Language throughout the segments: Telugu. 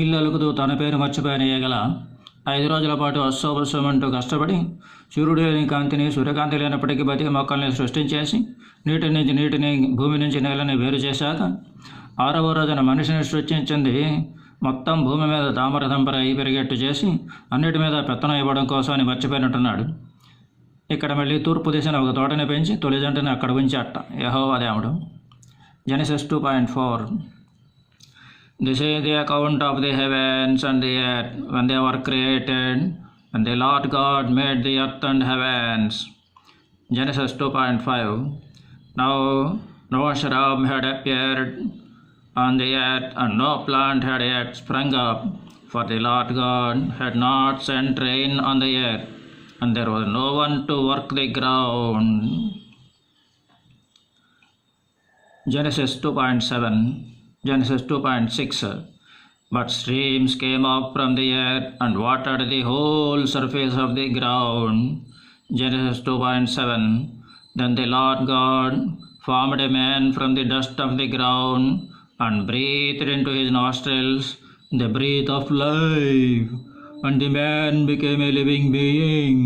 ఇల్లు అలుకుతూ తన పేరు మర్చిపోయిన ఈగల 5 రోజుల పాటు అశ్వభస్వమంటూ కష్టపడి సూర్యుడు లేని కాంతిని, సూర్యకాంతి లేనప్పటికీ బతికి మొక్కల్ని సృష్టించేసి నీటి నుంచి నీటిని, భూమి నుంచి నీళ్ళని వేరు చేశాక 6వ రోజున మనిషిని సృష్టించింది మొత్తం భూమి మీద తామర దంపర అయి పెరిగేట్టు చేసి అన్నిటి మీద పెత్తనం ఇవ్వడం కోసం అని మర్చిపోయినట్టున్నాడు. ఇక్కడ మళ్ళీ తూర్పు దిశన ఒక తోటని పెంచి తొలి జంటని అక్కడ ఉంచాట యెహోవా దేవుడు. Genesis 2:4. This is the account of the heavens and the earth when they were created, when the Lord God made the earth and heavens. Genesis 2:5. Now no shrub had appeared on the earth, and no plant had yet sprung up, for the Lord God had not sent rain on the earth, and there was no one to work the ground. Genesis 2:7. Genesis 2:6. But streams came up from the earth and watered the whole surface of the ground. Genesis 2:7. Then the Lord God formed a man from the dust of the ground and breathed into his nostrils the breath of life, and the man became a living being.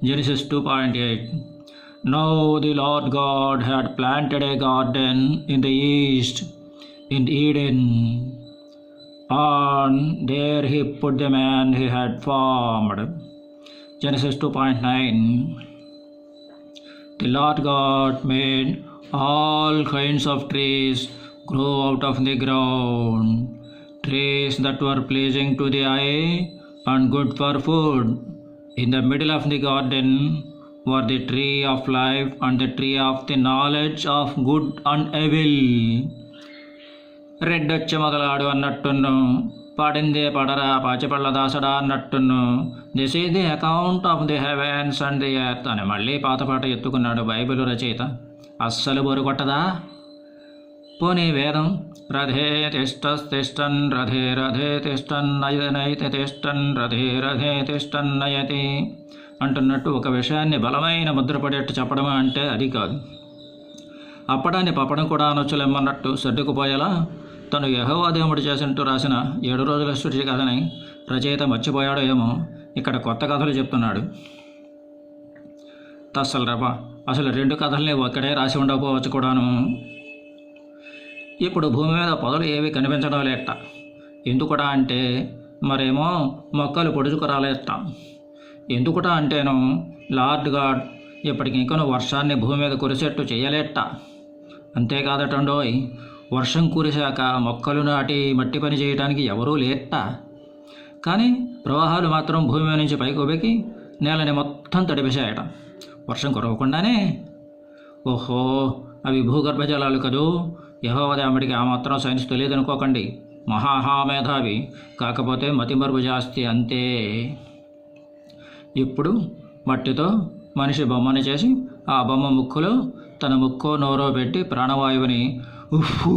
Genesis 2:8. Now the Lord God had planted a garden in the east, in Eden, and there he put the man he had formed. Genesis 2:9. The Lord God made all kinds of trees grow out of the ground, trees that were pleasing to the eye and good for food. In the middle of the garden were the tree of life and the tree of the knowledge of good and evil. రెడ్డొచ్చి మొదలాడు అన్నట్టును, పాడిందే పడరా పాచిపళ్ళ దాసడా అన్నట్టును, this is the account of the heavens and the earth అని మళ్ళీ పాతపాట ఎత్తుకున్నాడు బైబిల్ రచయిత. అస్సలు బోరు కొట్టదా? పోనీ వేదం రథే తిష్టన్ రథే రథే తిష్టన్ నయనైతే తిష్టన్ రథే రథే తిష్టన్ నయతి అంటున్నట్టు ఒక విషయాన్ని బలమైన ముద్రపడేట్టు చెప్పడమా అంటే అది కాదు. అప్పడాన్ని పప్పడం కూడా అనొచ్చులేమన్నట్టు సర్దుకుపోయేలా తను యెహోవా దేవుడు చేసినట్టు రాసిన 7 రోజుల సృష్టి కథని రచయిత మర్చిపోయాడో ఏమో ఇక్కడ కొత్త కథలు చెప్తున్నాడు. తస్సలు రప అసలు 2 కథల్ని ఒక్కడే రాసి ఉండకపోవచ్చు కూడాను. ఇప్పుడు భూమి మీద పొదలు ఏవి కనిపించడం లేట. ఎందుకుటా అంటే మరేమో మొక్కలు పొడుచుకు రాలేట. ఎందుకుటా అంటేను లార్డ్ గాడ్ ఇప్పటికింకను వర్షాన్ని భూమి మీద కురిసేట్టు చేయలేట. అంతేకాదటండోయ్, వర్షం కురిశాక మొక్కలు నాటి మట్టి పని చేయడానికి ఎవరూ లేట. కానీ ప్రవాహాలు మాత్రం భూమి మీద నుంచి పైకి ఉబికి నేలని మొత్తం తడిపేశాయట వర్షం కురవకుండానే. ఓహో, అవి భూగర్భ జలాలు కదూ. యెహోవా దేవుడికి ఆ మాత్రం సైన్స్ తెలియదనుకోకండి. మహామేధావి, కాకపోతే మతిమరుపు జాస్తి అంతే. ఇప్పుడు మట్టితో మనిషి బొమ్మని చేసి ఆ బొమ్మ ముక్కులో తన ముక్కో నోరో పెట్టి ప్రాణవాయువుని ఉఫ్ఫూ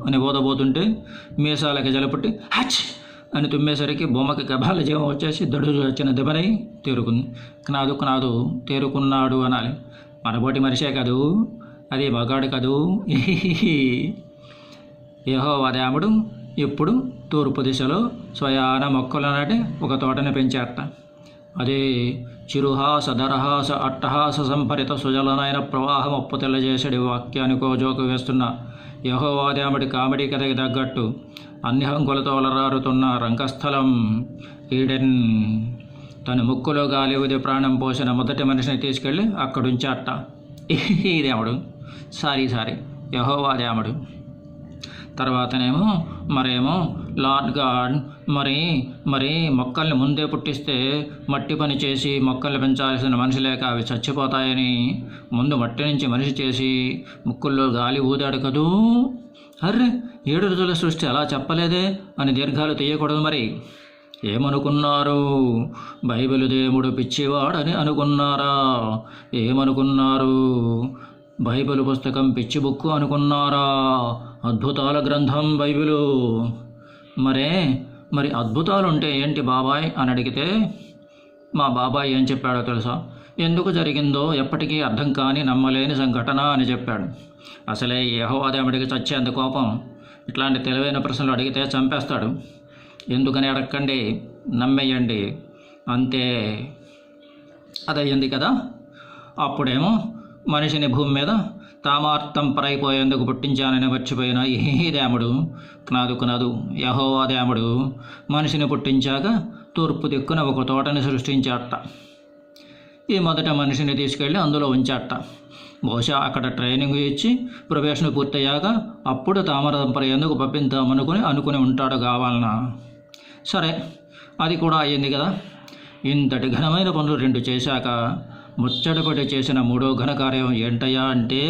అని ఊదబోతుంటే మీసాలకి జలపుట్టి హచ్ అని తుమ్మేసరికి బొమ్మకి గభాల జీవం వచ్చేసి దడులు వచ్చిన దెబ్బనై తేరుకుంది. క్నాదు తేరుకున్నాడు అనాలి. మనబోటి మనిషే కదూ, అది మగాడు కదూ. యెహోవా దేవుడు ఇప్పుడు తూర్పు దిశలో స్వయాన మొక్కలు నాటి ఒక తోటని పెంచారట. అదే చిరుహాస దరహాస అట్టహాస సంభరిత సుజలనైన ప్రవాహం అప్పు తెల్లజేసడి వాక్యానికో జోకు వేస్తున్న యెహోవా దేవుడి కామెడీ కథకి తగ్గట్టు అన్ని హంకులతో అలరారుతున్న రంగస్థలం ఈడెన్. తన ముక్కులో గాలి ఉది ప్రాణం పోసిన మొదటి మనిషిని తీసుకెళ్ళి అక్కడుంచాట ఈ దేవుడు. సారీ యెహోవా దేవుడు. తర్వాతనేమో మరేమో లార్డ్ గాడ్ మరి మొక్కల్ని ముందే పుట్టిస్తే మట్టి పని చేసి మొక్కల్ని పెంచాల్సిన మనిషి లేక అవి చచ్చిపోతాయని ముందు మట్టి నుంచి మనిషి చేసి ముక్కుల్లో గాలి ఊదాడు కదూ. అర్రే, 7 రోజుల సృష్టి అలా చెప్పలేదే అని దీర్ఘాలు తీయకూడదు. మరి ఏమనుకున్నారు? బైబిలు దేవుడు పిచ్చివాడని అనుకున్నారా? ఏమనుకున్నారు? బైబిల్ పుస్తకం పిచ్చి బుక్కు అనుకున్నారా? అద్భుతాల గ్రంథం బైబిలు. మరి అద్భుతాలు ఉంటే ఏంటి బాబాయ్ అని అడిగితే మా బాబాయ్ ఏం చెప్పాడో తెలుసా? ఎందుకు జరిగిందో ఎప్పటికీ అర్థం కాని నమ్మలేని సంఘటన అని చెప్పాడు. అసలే యెహోవా దేవుడికి చచ్చేంత కోపం ఇట్లాంటి తెలివైన ప్రశ్నలు అడిగితే చంపేస్తాడు. ఎందుకని అడగండి, నమ్మేయండి, అంతే. అదయ్యింది కదా. అప్పుడేమో మనిషిని భూమి మీద తామార్థం పరైపోయేందుకు పుట్టించానని మర్చిపోయిన ఈ దేవుడు క్నాదు యెహోవా దేవుడు మనిషిని పుట్టించాక తూర్పు దిక్కున ఒక తోటని సృష్టించాట. ఈ మొదట మనిషిని తీసుకెళ్ళి అందులో ఉంచాట. బహుశా అక్కడ ట్రైనింగ్ ఇచ్చి ప్రొబేషన్ పూర్తయ్యాక అప్పుడు తామరదంపర ఎందుకు అనుకుని ఉంటాడు కావాలనా. సరే, అది కూడా అయ్యింది కదా. ఇంతటి ఘనమైన పనులు 2 చేశాక ముచ్చటపడి చేసిన 3వ ఘనకార్యం ఏంటయ్యా అంటే,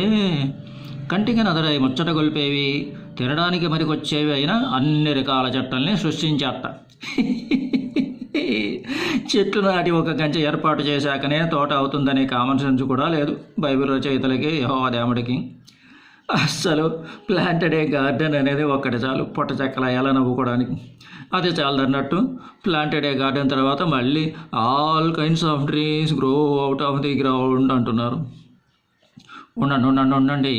కంటికి నదరై ముచ్చట గొల్పేవి, తినడానికి మరికొచ్చేవి అయినా అన్ని రకాల చెట్లని సృష్టించాట. చెట్లు నాటి ఒక కంచె ఏర్పాటు చేశాకనే తోట అవుతుందనే కామన్ సెన్స్ కూడా లేదు బైబిల్ రచయితలకి, యెహోవా దేవుడికి. అస్సలు ప్లాంటెడ్ ఏ గార్డెన్ అనేది ఒక్కటి చాలు పొట్ట చెక్కల ఎలా నవ్వుకోవడానికి. అది చాలదన్నట్టు ప్లాంటెడ్ ఏ గార్డెన్ తర్వాత మళ్ళీ all kinds of trees grow out of the ground అంటున్నారు. ఉండండి,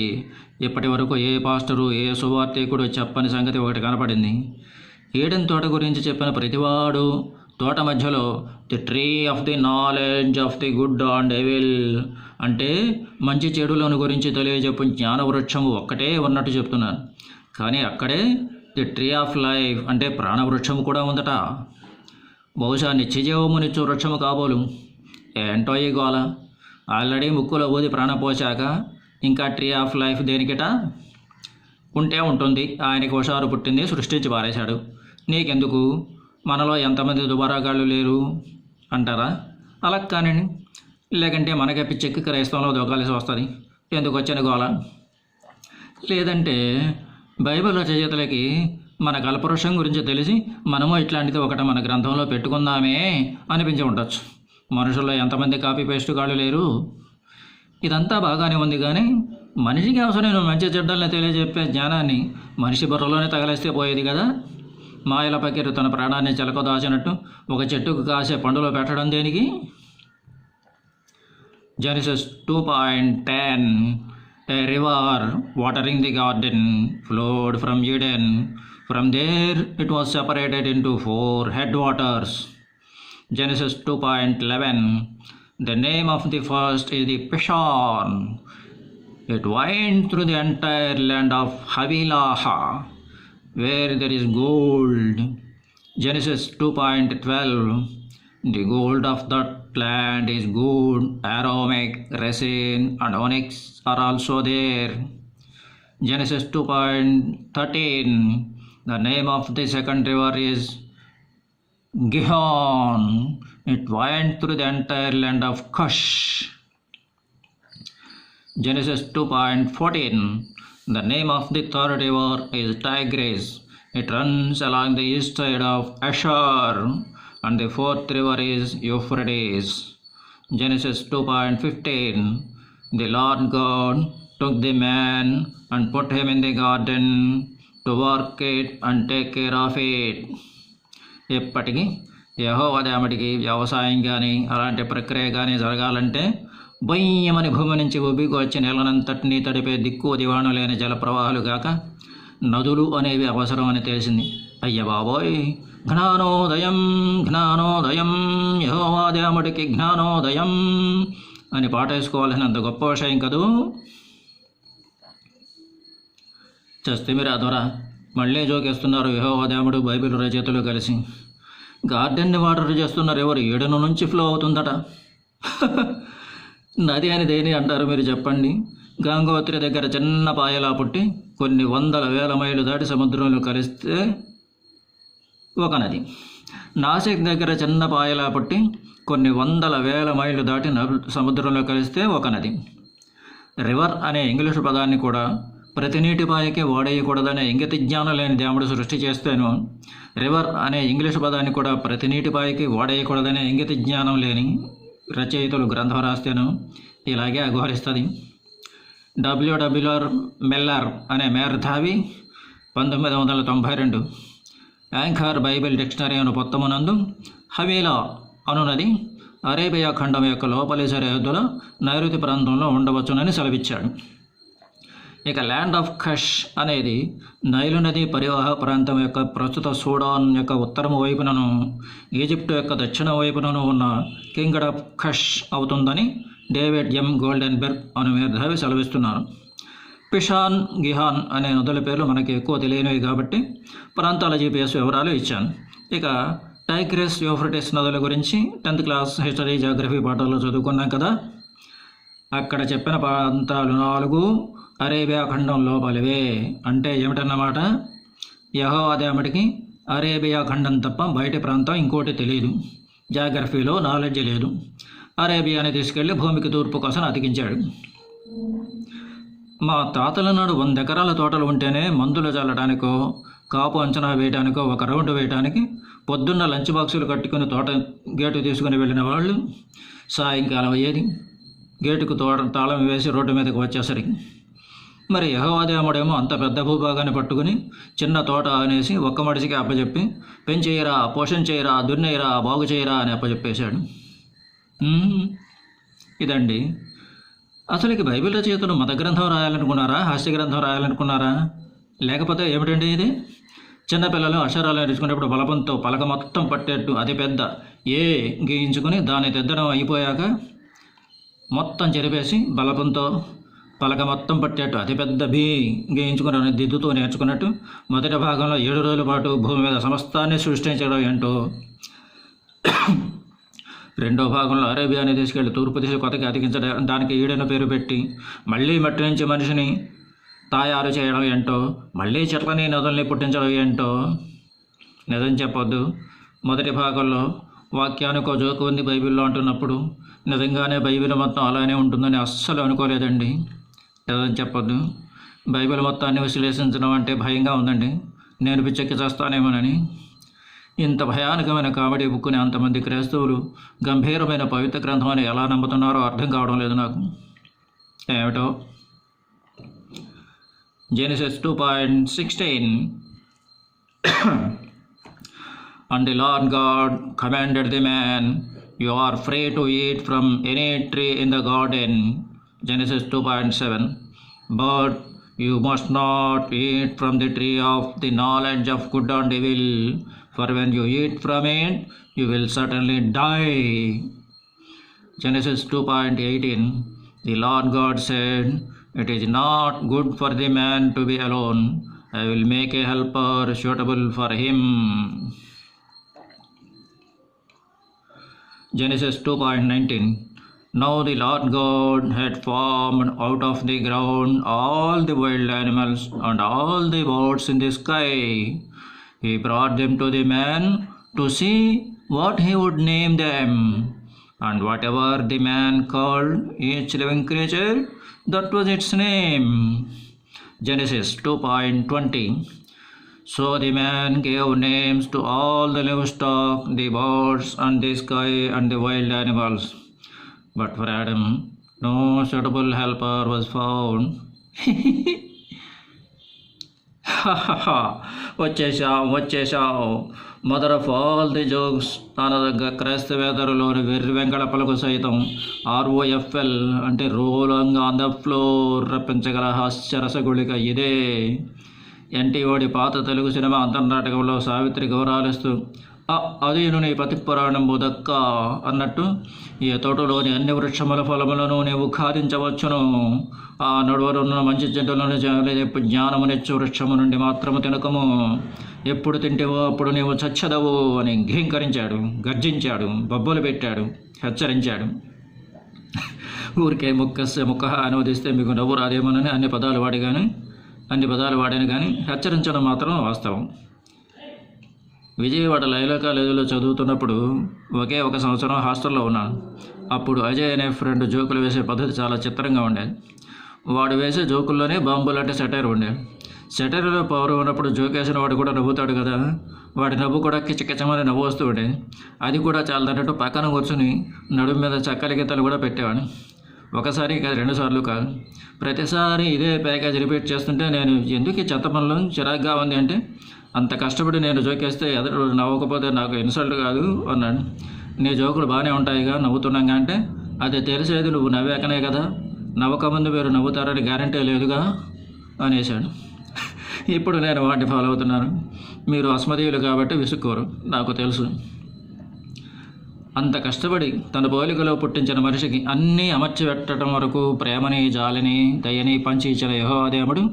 ఇప్పటి వరకు ఏ పాస్టరు ఏ సువార్తికుడు చెప్పని సంగతి ఒకటి కనపడింది. ఏడెన్ తోట గురించి చెప్పిన ప్రతివాడు తోట మధ్యలో the tree of the knowledge of the good and evil అంటే మంచి చెడులను గురించి తెలియజెప్పు జ్ఞానవృక్షము ఒక్కటే ఉన్నట్టు చెప్తున్నాను. కానీ అక్కడే ది ట్రీ ఆఫ్ లైఫ్ అంటే ప్రాణవృక్షము కూడా ఉందట. బహుశా నిత్యజీవమునిచ్చు వృక్షము కాబోలు. ఏంటో ఈ గోల, ఆల్రెడీ ముక్కులో ఊది ప్రాణం పోశాక ఇంకా ట్రీ ఆఫ్ లైఫ్ దేనికిట? ఉంటే ఉంటుంది, ఆయనకి హుషారు పుట్టింది, సృష్టించి పారేశాడు. నీకెందుకు, మనలో ఎంతమంది దుబారాగాళ్ళు లేరు అంటారా? అలా కానండి, లేకంటే మనకే పిచ్చెక్కి క్రైస్తవంలో దొంగలిసి వస్తుంది, ఎందుకు వచ్చిన గోల. లేదంటే బైబిల్ రచయితలకి మన కల్పవృక్షం గురించి తెలిసి మనము ఇట్లాంటిది ఒకటి మన గ్రంథంలో పెట్టుకుందామే అనిపించి ఉండొచ్చు. మనుషుల్లో ఎంతమంది కాపీ పేస్ట్ గాళ్ళు లేరు. ఇదంతా బాగానే ఉంది, కానీ మనిషికి అవసరమైన మంచి చెడ్డల్ని తెలియజెప్పే జ్ఞానాన్ని మనిషి బుర్రలోనే తగలేస్తే పోయేది కదా. మాయల పకీరు తన ప్రాణాన్ని చెలక దాచినట్టు ఒక చెట్టుకు కాసే పండులో పెట్టడం దేనికి? Genesis 2:10 A river watering the garden flowed from Eden. From there it was separated into 4 headwaters. Genesis 2:11 The name of the first is the Pishon. It went through the entire land of Havilah, where there is gold. Genesis 2:12 The gold of that land is good, aromatic, resin, and onyx are also there. Genesis 2:13 The name of the second river is Gihon. It went through the entire land of Cush. Genesis 2:14 The name of the third river is Tigris. It runs along the east side of Ashur. And the fourth river is Euphrates. Genesis 2:15 The Lord God took the man and put him in the garden to work it and take care of it. ఎప్పటికీ యెహోవా దేవుడికి వ్యవసాయం కానీ అలాంటి ప్రక్రియ కానీ జరగాలంటే భయమని భూమి నుంచి ఉబ్బికి వచ్చి నెలనంతటినీ తడిపే దిక్కు దివాణం లేని జలప్రవాహాలు కాక నదులు అనేవి అవసరం అని తెలిసింది. అయ్య బాబోయ్, జ్ఞానోదయం జ్ఞానోదయం, యెహోవా దేవుడికి జ్ఞానోదయం అని పాటేసుకోవాల్సినంత గొప్ప విషయం కదూ. చస్తిమిరా దొర, మళ్ళీ జోకేస్తున్నారు యెహోవా దేవుడు బైబిల్ రచయితలు కలిసి. గార్డెన్ని వాటర్ చేస్తున్నారు ఎవరు? ఏడును నుంచి ఫ్లో అవుతుందట. నది అని దేని అంటారు మీరు చెప్పండి? గంగోత్రి దగ్గర చిన్న పాయలా పుట్టి కొన్ని వందల వేల మైళ్ళు దాటి సముద్రంలో కలిస్తే ఒక నది. నాసిక్ దగ్గర చిన్న పాయలా పుట్టి కొన్ని వందల వేల మైళ్ళు దాటి సముద్రంలో కలిస్తే ఒక నది. రివర్ అనే ఇంగ్లీషు పదాన్ని కూడా ప్రతి నీటిపాయకి ఓడేయకూడదనే ఇంగిత జ్ఞానం లేని దేవుడు సృష్టి చేస్తేను, రివర్ అనే ఇంగ్లీషు పదాన్ని కూడా ప్రతి నీటిపాయకి ఓడేయకూడదనే ఇంగిత జ్ఞానం లేని రచయితలు గ్రంథం రాస్తేను ఇలాగే అఘోరిస్తుంది. డబ్ల్యూడబ్ల్యూఆర్ మిల్లర్ అనే మేధావి 1992 యాంకర్ బైబిల్ డిక్షనరీ అను పుస్తకమునందు హవీలా అనునది అరేబియా ఖండం యొక్క లోపలి సరిహద్దుల నైరుతి ప్రాంతంలో ఉండవచ్చునని సెలవిచ్చాడు. ఇక ల్యాండ్ ఆఫ్ ఖష్ అనేది నైలు నది పరివాహ ప్రాంతం యొక్క ప్రస్తుత సూడాన్ యొక్క ఉత్తరం వైపునను ఈజిప్టు యొక్క దక్షిణ వైపునను ఉన్న కింగ్డమ్ ఆఫ్ ఖష్ అవుతుందని డేవిడ్ ఎం గోల్డెన్బెర్గ్ అను మేధావి సెలవిస్తున్నారు. పిషాన్, గిహాన్ అనే నదుల పేర్లు మనకి ఎక్కువ తెలియనివి కాబట్టి ప్రాంతాల జీపీఎస్ వివరాలు ఇచ్చాను. ఇక టైగ్రిస్, యూఫ్రటిస్ నదుల గురించి 10th క్లాస్ హిస్టరీ, జాగ్రఫీ పాఠాల్లో చదువుకున్నాం కదా. అక్కడ చెప్పిన ప్రాంతాలు 4 అరేబియా ఖండం లోపలివే. అంటే ఏమిటన్నమాట, యెహోవా దేవుడికి అరేబియా ఖండం తప్ప బయటి ప్రాంతం ఇంకోటి తెలియదు. జాగ్రఫీలో నాలెడ్జ్ లేదు. అరేబియాని తీసుకెళ్లి భూమికి తూర్పు కోసం అతికించాడు. మా తాతల నాడు 100 ఎకరాల తోటలు ఉంటేనే మందులు చల్లడానికో, కాపు అంచనా వేయడానికో, ఒక రౌండ్ వేయడానికి పొద్దున్న లంచ్ బాక్సులు కట్టుకుని తోట గేటు తీసుకుని వెళ్ళిన వాళ్ళు సాయంకాలం అయ్యేది. గేటుకు తాళం వేసి రోడ్డు మీదకి వచ్చేసరికి మరి యెహోవా దేవుడేమో అంత పెద్ద భూభాగాన్ని పట్టుకుని చిన్న తోట అనేసి ఒక్క మడిసికి అప్పచెప్పి పెంచేయరా, పోషించేయరా, దున్నేయరా, బాగు చేయరా అని అప్పచెప్పేశాడు. ఇదండి అసలుకి బైబిల్ రచయితలు మత గ్రంథం రాయాలనుకున్నారా, హాస్య గ్రంథం రాయాలనుకున్నారా, లేకపోతే ఏమిటండి ఇది? చిన్నపిల్లలు అక్షరాలు నేర్చుకునేప్పుడు బలపంతో పలక మొత్తం పట్టేట్టు అతి పెద్ద ఏ గీయించుకుని దాన్ని తెద్దడం అయిపోయాక మొత్తం చెరిపేసి బలపంతో పలక మొత్తం పట్టేట్టు అతిపెద్ద బీ గీయించుకుని దిద్దుతూ నేర్చుకున్నట్టు మొదటి భాగంలో 7 రోజుల పాటు భూమి మీద సమస్తాన్ని సృష్టించడం ఏంటో, రెండో భాగంలో అరేబియాని తీసుకెళ్లి తూర్పు దిశ కొత్తగా అతికించడం, దానికి ఈడెన పేరు పెట్టి మళ్ళీ మట్టి నుంచి మనిషిని తయారు చేయడం ఏంటో, మళ్ళీ చెట్లని నదుల్ని పుట్టించడం ఏంటో. నిజం చెప్పొద్దు, మొదటి భాగంలో వాక్యానికో జోకు ఉంది బైబిల్లో అంటున్నప్పుడు నిజంగానే బైబిల్ మొత్తం అలానే ఉంటుందని అస్సలు అనుకోలేదండి. నిజం చెప్పొద్దు, బైబిల్ మొత్తాన్ని విశ్లేషించడం అంటే భయంగా ఉందండి. నేను పిచ్చెక్కి చేస్తానేమోనని. ఇంత భయానకమైన కామెడీ బుక్కుని అంతమంది క్రైస్తవులు గంభీరమైన పవిత్ర గ్రంథం అని ఎలా నమ్ముతున్నారో అర్థం కావడం లేదు నాకు. ఏమిటో Genesis 2:16 And the Lord God commanded the man, You are free to eat from any tree in the garden. Genesis 2:7 But you must not eat from the tree of the knowledge of good and evil, for when you eat from it, you will certainly die. Genesis 2:18 The Lord God said, It is not good for the man to be alone. I will make a helper suitable for him. Genesis 2:19 Now the Lord God had formed out of the ground all the wild animals and all the birds in the sky. He brought them to the man to see what he would name them. And whatever the man called each living creature, that was its name. Genesis 2:20 So the man gave names to all the livestock, the birds, and the sky, and the wild animals. But for Adam, no suitable helper was found. వచ్చేశావు mother of all the jokes అనదగ్గ క్రైస్తవేతరులోని వెర్రి వెంకటప్పలకు సైతం ROFL అంటే రోలింగ్ ఆన్ ద ఫ్లోర్ రప్పించగల హాస్యరసగుళిక ఇదే. ఎన్టీఓడి పాత తెలుగు సినిమా అంతర్నాటకంలో సావిత్రి గౌరాలిస్తూ అదేను నీ పతి పురాణంబు దక్క అన్నట్టు ఈ తోటలోని అన్ని వృక్షముల ఫలములను నీవు ఖాదించవచ్చును. ఆ నడువరున్న మంచి చెట్టులను ఎప్పుడు జ్ఞానమునిచ్చు వృక్షము నుండి మాత్రము తినకము. ఎప్పుడు తింటేవో అప్పుడు నీవు చచ్చదవు అని ఘీంకరించాడు, గర్జించాడు, బొబ్బలు పెట్టాడు, హెచ్చరించాడు. ఊరికే ముక్క అనువదిస్తే మీకు నవ్వు రాదేమోనని అన్ని పదాలు వాడాను కానీ హెచ్చరించడం మాత్రం వాస్తవం. విజయవాడ లైలా కాలేజీలో చదువుతున్నప్పుడు ఒకే ఒక సంవత్సరం హాస్టల్లో ఉన్నాను. అప్పుడు అజయ్ అనే ఫ్రెండ్ జోకులు వేసే పద్ధతి చాలా చిత్రంగా ఉండేది. వాడు వేసే జోకుల్లోనే బాంబులాంటి సెటైర్ ఉండేది. సెటైర్లో పవర్ ఉన్నప్పుడు జోకేసిన వాడు కూడా నవ్వుతాడు కదా, వాడి నవ్వు కూడా కిచకిచమని నవ్వు వస్తూ ఉండేది. అది కూడా చాలదన్నట్టు పక్కన కూర్చుని నడుము మీద చక్కలి గీతలు కూడా పెట్టేవాడు. ఒకసారి కాదు, 2 సార్లు కాదు. ప్రతిసారి ఇదే ప్యాకేజ్ రిపీట్ చేస్తుంటే నేను ఎందుకు ఈ చెత్త పనులు చిరాగ్గా ఉంది అంటే, అంత కష్టపడి నేను జోకేస్తే ఎదురు నవ్వకపోతే నాకు ఇన్సల్ట్ కాదు అన్నాడు. నీ జోకులు బాగానే ఉంటాయిగా, నవ్వుతున్నాగా అంటే, అది తెలిసేది నువ్వు నవ్వాకనే కదా, నవ్వకముందు మీరు నవ్వుతారని గ్యారంటీ లేదుగా అనేశాడు. ఇప్పుడు నేను వాటిని ఫాలో అవుతున్నాను. మీరు అస్మదీయులు కాబట్టి విసుక్కోరు, నాకు తెలుసు. అంత కష్టపడి తన పోలికలో పుట్టించిన మనిషికి అన్నీ అమర్చిపెట్టడం వరకు ప్రేమని, జాలిని, దయని పంచి ఇచ్చిన యెహోవా దేవుడు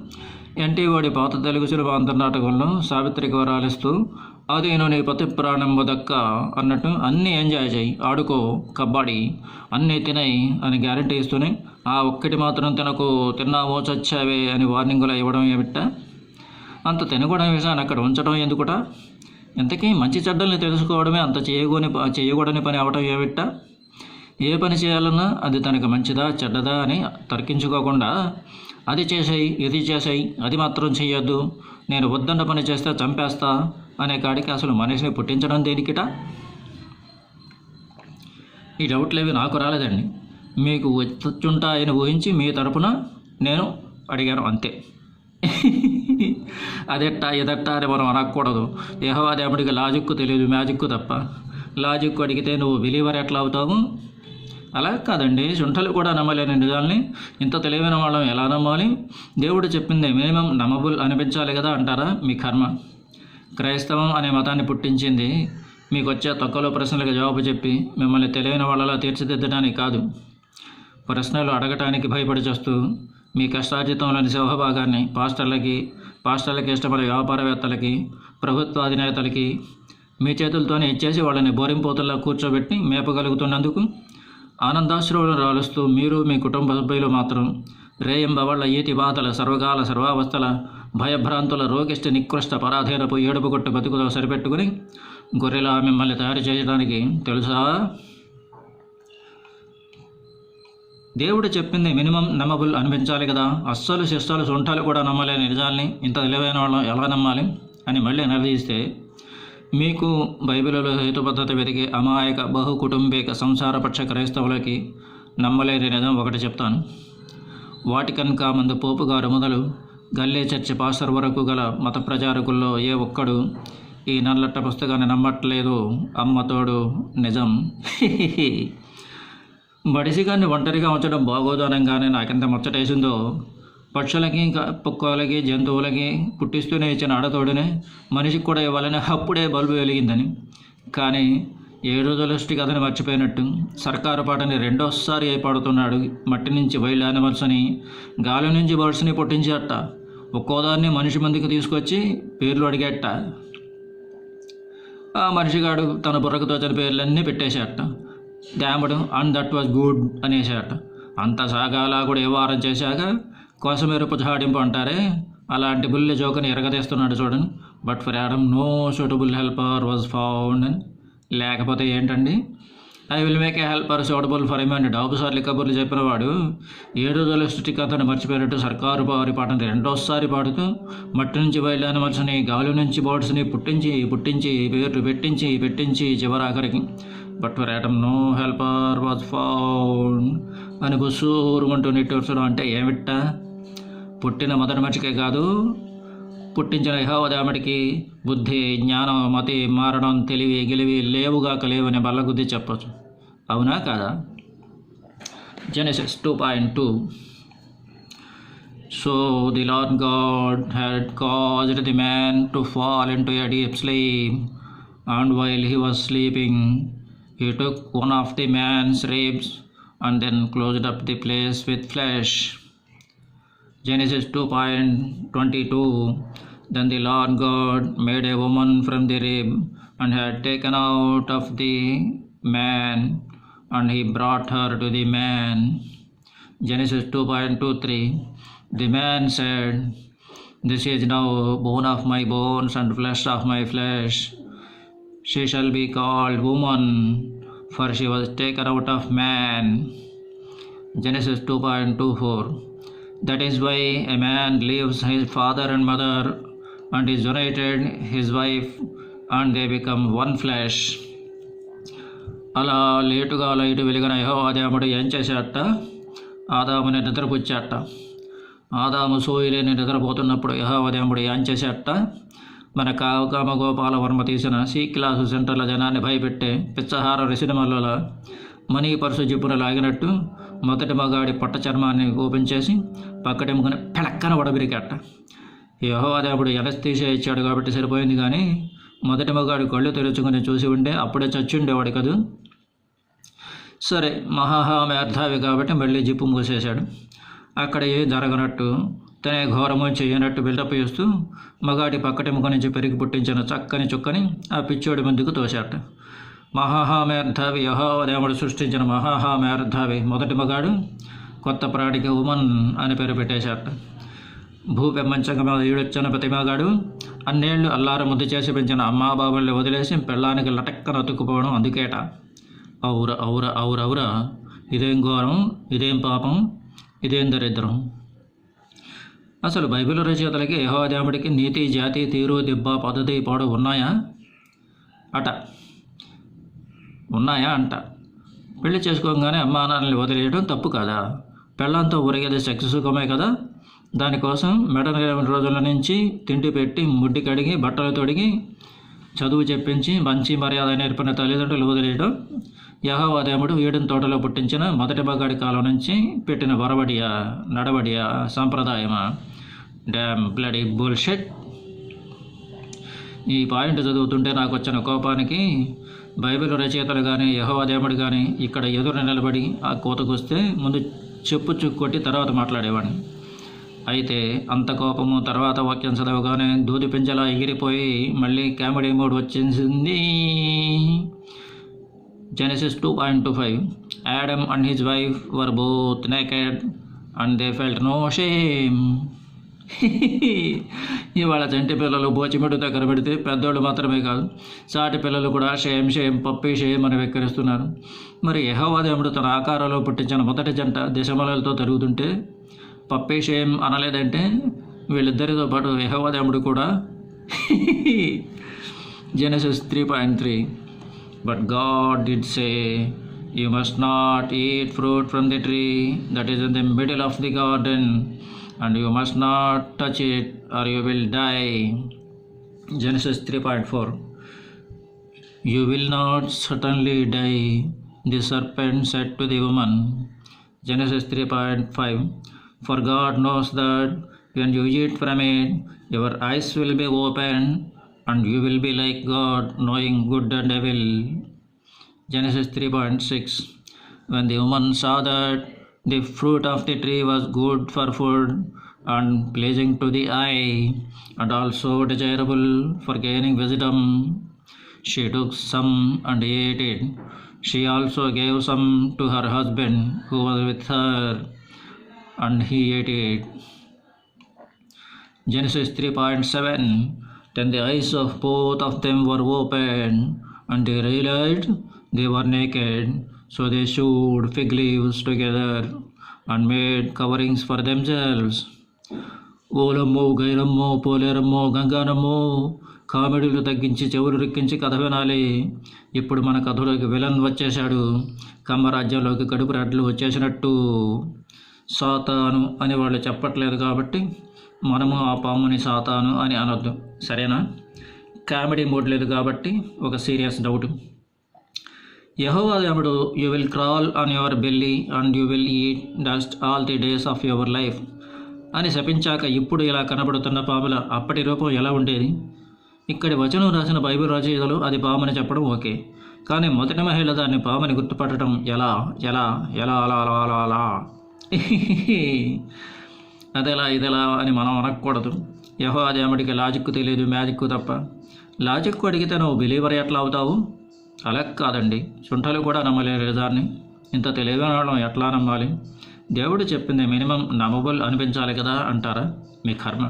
ఎన్టీవాడి పాత తెలుగు సినిమా అంతర్నాటకంలో సావిత్రికి వరాలిస్తూ అదేను నీ పతి ప్రాణం దక్క అన్నట్టు అన్నీ ఎంజాయ్ చేయి, ఆడుకో, కబడ్డీ అన్నీ తినయి అని గ్యారంటీ ఇస్తూనే ఆ ఒక్కటి మాత్రం తినకు, తిన్నావో చచ్చావే అని వార్నింగులు ఇవ్వడం ఏమిట? అంత తినకూడని విషయాన్ని అక్కడ ఉంచడం ఎందుకుట? ఇంతకీ మంచి చెడ్డల్ని తెలుసుకోవడమే అంత చేయకూడని పని అవటం ఏమిట? ఏ పని చేయాలన్నా అది తనకు మంచిదా చెడ్డదా అని తర్కించుకోకుండా అది చేసేయి, ఇది చేసేయి, అది మాత్రం చెయ్యొద్దు, నేను వద్దన్న పని చేస్తే చంపేస్తా అనే కాడికి అసలు మనిషిని పుట్టించడం దేనికిట? ఈ డౌట్లేవి నాకు రాలేదండి, మీకు వచ్చుంటాయని ఊహించి మీ తరపున నేను అడిగాను అంతే. అదెట్టా ఇదట్టా అని మనం అనకూడదు. యెహోవా దేవుడికి లాజిక్కు తెలియదు, మ్యాజిక్కు తప్ప. లాజిక్కు అడిగితే నువ్వు బిలీవర్ ఎట్లా అవుతావు? అలా కాదండి, శుంఠలు కూడా నమ్మలేని నిజాల్ని ఇంత తెలివైన వాళ్ళం ఎలా నమ్మాలి? దేవుడు చెప్పింది మినిమం నమ్మబుల్ అనిపించాలి కదా అంటారా? మీ కర్మ. క్రైస్తవం అనే మతాన్ని పుట్టించింది మీకు వచ్చే తొక్కలో ప్రశ్నలకు జవాబు చెప్పి మిమ్మల్ని తెలివైన వాళ్ళలా తీర్చిదిద్దడానికి కాదు, ప్రశ్నలు అడగటానికి భయపడి చేస్తూ మీ కష్టార్జితంలోని సింహభాగాన్ని పాస్టర్లకి ఇష్టపడే వ్యాపారవేత్తలకి, ప్రభుత్వ అధినేతలకి మీ చేతులతోనే ఇచ్చేసి వాళ్ళని బోరింపోతుల్లా కూర్చోబెట్టి మేపగలుగుతున్నందుకు ఆనందాశ్రువులను రాలుస్తూ మీరు మీ కుటుంబ సభ్యులు మాత్రం రేయింబవళ్ల ఈతి బాధల సర్వకాల సర్వావస్థల భయభ్రాంతుల రోగిష్టి నికృష్ట పరాధీనపు ఏడుపు కొట్టు బతుకుతో సరిపెట్టుకుని గొర్రెలా మిమ్మల్ని తయారు చేయడానికి తెలుసా? దేవుడు చెప్పింది మినిమం నమ్మబుల్ అనిపించాలి కదా. అస్సలు శిష్టాలు సొంటాలు కూడా నమ్మలేని నిజాల్ని ఇంత తెలివైన వాళ్ళం ఎలా నమ్మాలి అని మళ్ళీ నిలదీస్తే మీకు బైబిల్లో హేతుబద్ధత వెతికే అమాయక బహు కుటుంబిక సంసారపక్ష క్రైస్తవులకి నమ్మలేని నిజం ఒకటి చెప్తాను. వాటికన్ కామందు పోపు గారు మొదలు గల్లీ చర్చి పాస్టర్ వరకు గల మత ప్రచారకుల్లో ఏ ఒక్కడు ఈ నల్లట్ట పుస్తకాన్ని నమ్మట్లేదు. అమ్మతోడు నిజం. బడిసిగాన్ని ఒంటరిగా ఉంచడం బాగోదనంగానే నాకెంత ముచ్చటేసిందో. పక్షులకి, కుక్కలకి, జంతువులకి పుట్టిస్తూనే ఇచ్చిన ఆడతోడునే మనిషికి కూడా ఇవ్వాలని అప్పుడే బల్బు వెలిగిందని. కానీ 7 రోజుల కథని మర్చిపోయినట్టు సర్కారు పాటని రెండోసారి పాడుతున్నాడు. మట్టి నుంచి వైల్డ్ యానిమల్స్ని, గాలి నుంచి బర్డ్స్ని పుట్టించేట. ఒక్కోదాన్ని మనిషి మందికి తీసుకొచ్చి పేర్లు అడిగేట. ఆ మనిషిగాడు తన బుర్రకు తోచని పేర్లన్నీ పెట్టేసేట. డామ్డ్ అండ్ దట్ వాజ్ గుడ్ అనేసాట. అంత సాగాలా కూడా వ్యవహారం చేశాక కోసమేరుపు జాడింపు అంటారే, అలాంటి బుల్లి జోకని ఎరగదీస్తున్నాడు చూడండి. But for Adam no suitable helper was found అని. లేకపోతే ఏంటండి? I will make a helper suitable for him అని డాబుసార్లు కబుర్లు చెప్పినవాడు 7 రోజుల సృష్టి కథను మర్చిపోయినట్టు సర్కారు వారి పాటని రెండోసారి పాడుతూ మట్టి నుంచి వైల్డ్ యానిమల్స్ని, గాలి నుంచి బర్డ్స్ని పుట్టించి పేర్లు పెట్టించి చివరాఖరికి but for Adam no helper was found అని బుస్సూరుమంటూ నిట్టూర్చడం అంటే ఏమిట్టా? పుట్టిన మొదటి మనిషికే కాదు, పుట్టించిన యెహోవా దేవుడికి బుద్ధి, జ్ఞానం, మతి, మారణం, తెలివి, గెలివి లేవుగాక లేవని బల్లగుద్ది చెప్పచ్చు. అవునా కాదా? Genesis 2:2. So the Lord God had caused the man to fall into a deep sleep, and while he was sleeping, he took one of the man's ribs and then closed up the place with flesh. Genesis 2:22. Then the Lord God made a woman from the rib and had taken out of the man, and he brought her to the man. Genesis 2:23. The man said, "This is now bone of my bones and flesh of my flesh. She shall be called woman, for she was taken out of man." Genesis 2:24. That is why a man leaves his father and mother and is united his wife, and they become one flesh. అలా లేటుగా లైటు వెలిగిన యెహోవా దేవుడు ఏం చేశాట? ఆదాముని నిద్రపుచ్చాట. ఆదాము సోయిలేని నిద్రపోతున్నప్పుడు యెహోవా దేవుడు ఏం చేశాట? మన కామగోపాల వర్మ తీసిన సి క్లాసు సెంటర్ల జనాన్ని భయపెట్టే పిచ్చహార సినిమాలలో మనీ పర్సు జిప్పును లాగినట్టు మొదటి మగాడి పట్ట చర్మాన్ని ఓపెన్ చేసి పక్కటెముకని పెలక్కన వడబిరికట్ట. యెహోవా దేవుడు ఎనస్తీషియా ఇచ్చాడు కాబట్టి సరిపోయింది, కానీ మొదటి మగాడు కళ్ళు తెరుచుకుని చూసి ఉంటే అప్పుడే చచ్చుండేవాడు కదూ. సరే, మేధావి కాబట్టి మళ్ళీ జిప్పు మూసేశాడు. అక్కడ ఏం జరగనట్టు, తనే ఘోరమో చేయనట్టు బిల్డప్ చేస్తూ మగాడి పక్కటెముక నుంచి పెరిగి పుట్టించిన చక్కని చుక్కని ఆ పిచ్చోడి ముందుకు తోశాట. మేధావి యెహోవా దేవుడు సృష్టించిన మేధావి మొదటి మగాడు కొత్త ప్రాణికి ఉమన్ అని పేరు పెట్టేశాట. భూపెమ్మంచంగ మీద ఈడొచ్చిన ప్రతిమగాడు అన్నేళ్లు అల్లార ముద్దు చేసి పెంచిన అమ్మా బాబుల్ని వదిలేసి పెళ్ళానికి లటక్కన అతుక్కుపోవడం అందుకేట. ఔర ఔర ఔర ఔర, ఇదేం ఘోరం, ఇదేం పాపం, ఇదేం దరిద్రం. అసలు బైబిల్ రచయితలకి యెహోవా దేవుడికి నీతి, జాతి, తీరు, దిబ్బ, పద్ధతి, పాడు ఉన్నాయా అంట. పెళ్లి చేసుకోగానే అమ్మా నాన్నల్ని వదిలేయడం తప్పు కదా? పెళ్ళంతో ఊరిగేది సెక్స్ సుఖమే కదా? దానికోసం మెడ 20 రోజుల నుంచి తిండి పెట్టి, ముడ్డి కడిగి, బట్టలు తొడిగి, చదువు చెప్పించి, మంచి మర్యాద నేర్పిన తల్లిదండ్రులు వదిలేయడం యెహోవా దేవుడు ఈడెన్ తోటలో పుట్టించిన మొదటి మగాడి కాలం నుంచి పెట్టిన నడవడియా సాంప్రదాయమా? Damn bloody bullshit. ఈ పాయింట్ చదువుతుంటే నాకు వచ్చిన కోపానికి బైబిల్ రచయితలు కానీ యెహోవా దేవుడు కానీ ఇక్కడ ఎదురు నిలబడి ఆ కోతకొస్తే ముందు చెప్పు చుక్కొట్టి తర్వాత మాట్లాడేవాడిని. అయితే అంత కోపము తర్వాత వాక్యం చదవగానే దూది పింజలా ఎగిరిపోయి మళ్ళీ కామెడీ మోడ్ వచ్చేసింది. Genesis 2:25 Adam and his wife were both naked and they felt no shame. ఇవాళ చంటి పిల్లలు బోచిమెట్టు దగ్గర పెడితే పెద్దోళ్ళు మాత్రమే కాదు, సాటి పిల్లలు కూడా షేమ్ పప్పి షేమ్ అని వెక్కిరిస్తున్నారు. మరి యెహోవా దేవుడు తన ఆకారంలో పుట్టించిన మొదటి జంట దిశమలలతో తిరుగుతుంటే పప్పి షేమ్ అనలేదంటే వీళ్ళిద్దరితో పాటు యెహోవా దేవుడు కూడా. Genesis 3:3 But God did say, You must not eat fruit from the tree that is in the middle of the garden, and you must not touch it, or you will die. Genesis 3:4 You will not certainly die, the serpent said to the woman. Genesis 3:5 For God knows that when you eat from it, your eyes will be opened, and you will be like God, knowing good and evil. Genesis 3:6 When the woman saw that the fruit of the tree was good for food and pleasing to the eye, and also desirable for gaining wisdom, she took some and ate it. She also gave some to her husband who was with her, and he ate it. Genesis 3:7 Then the eyes of both of them were opened, and they realized they were naked, so they sewed fig leaves together and made coverings for themselves. ఓలమ్మో, గైరమ్మో, పోలేరమ్మో, గంగానమ్మో, కామెడీలు తగ్గించి చెవులు రిక్కించి కథ వినాలి. ఇప్పుడు మన కథలోకి విలన్ వచ్చేశాడు. కమ్మరాజ్యంలోకి కడుపు రెడ్లు వచ్చేసినట్టు. సాతాను అని వాళ్ళు చెప్పట్లేదు కాబట్టి మనము ఆ పాముని సాతాను అని అనొద్దు, సరేనా? కామెడీ మూడ్ లేదు కాబట్టి ఒక సీరియస్ డౌట్. యెహోవా దేవుడు you will crawl on your belly and you will eat dust all the days of your life అని శపించాక ఇప్పుడు ఇలా కనబడుతున్న పాముల అప్పటి రూపం ఎలా ఉండేది? ఇక్కడి వచనం రాసిన బైబిల్ రచయితలు అది పామని చెప్పడం ఓకే, కానీ మొదటి మహిళ దాన్ని పామని గుర్తుపట్టడం ఎలా ఎలా ఎలా అలా అలా అలా అలా అదెలా ఇదెలా అని మనం అనకూడదు. యెహోవా దేవుడికి లాజిక్ తెలియదు, మ్యాజిక్ తప్ప. లాజిక్ అడిగితే నువ్వు బిలీవర్ ఎట్లా అవుతావు? అలా కాదండి, చుంటలు కూడా నమ్మలేరు దాన్ని. ఇంత తెలియని వాళ్ళం ఎట్లా నమ్మాలి? దేవుడు చెప్పింది మినిమం నమ్మబుల్ అనిపించాలి కదా అంటారా? మీ కర్మ.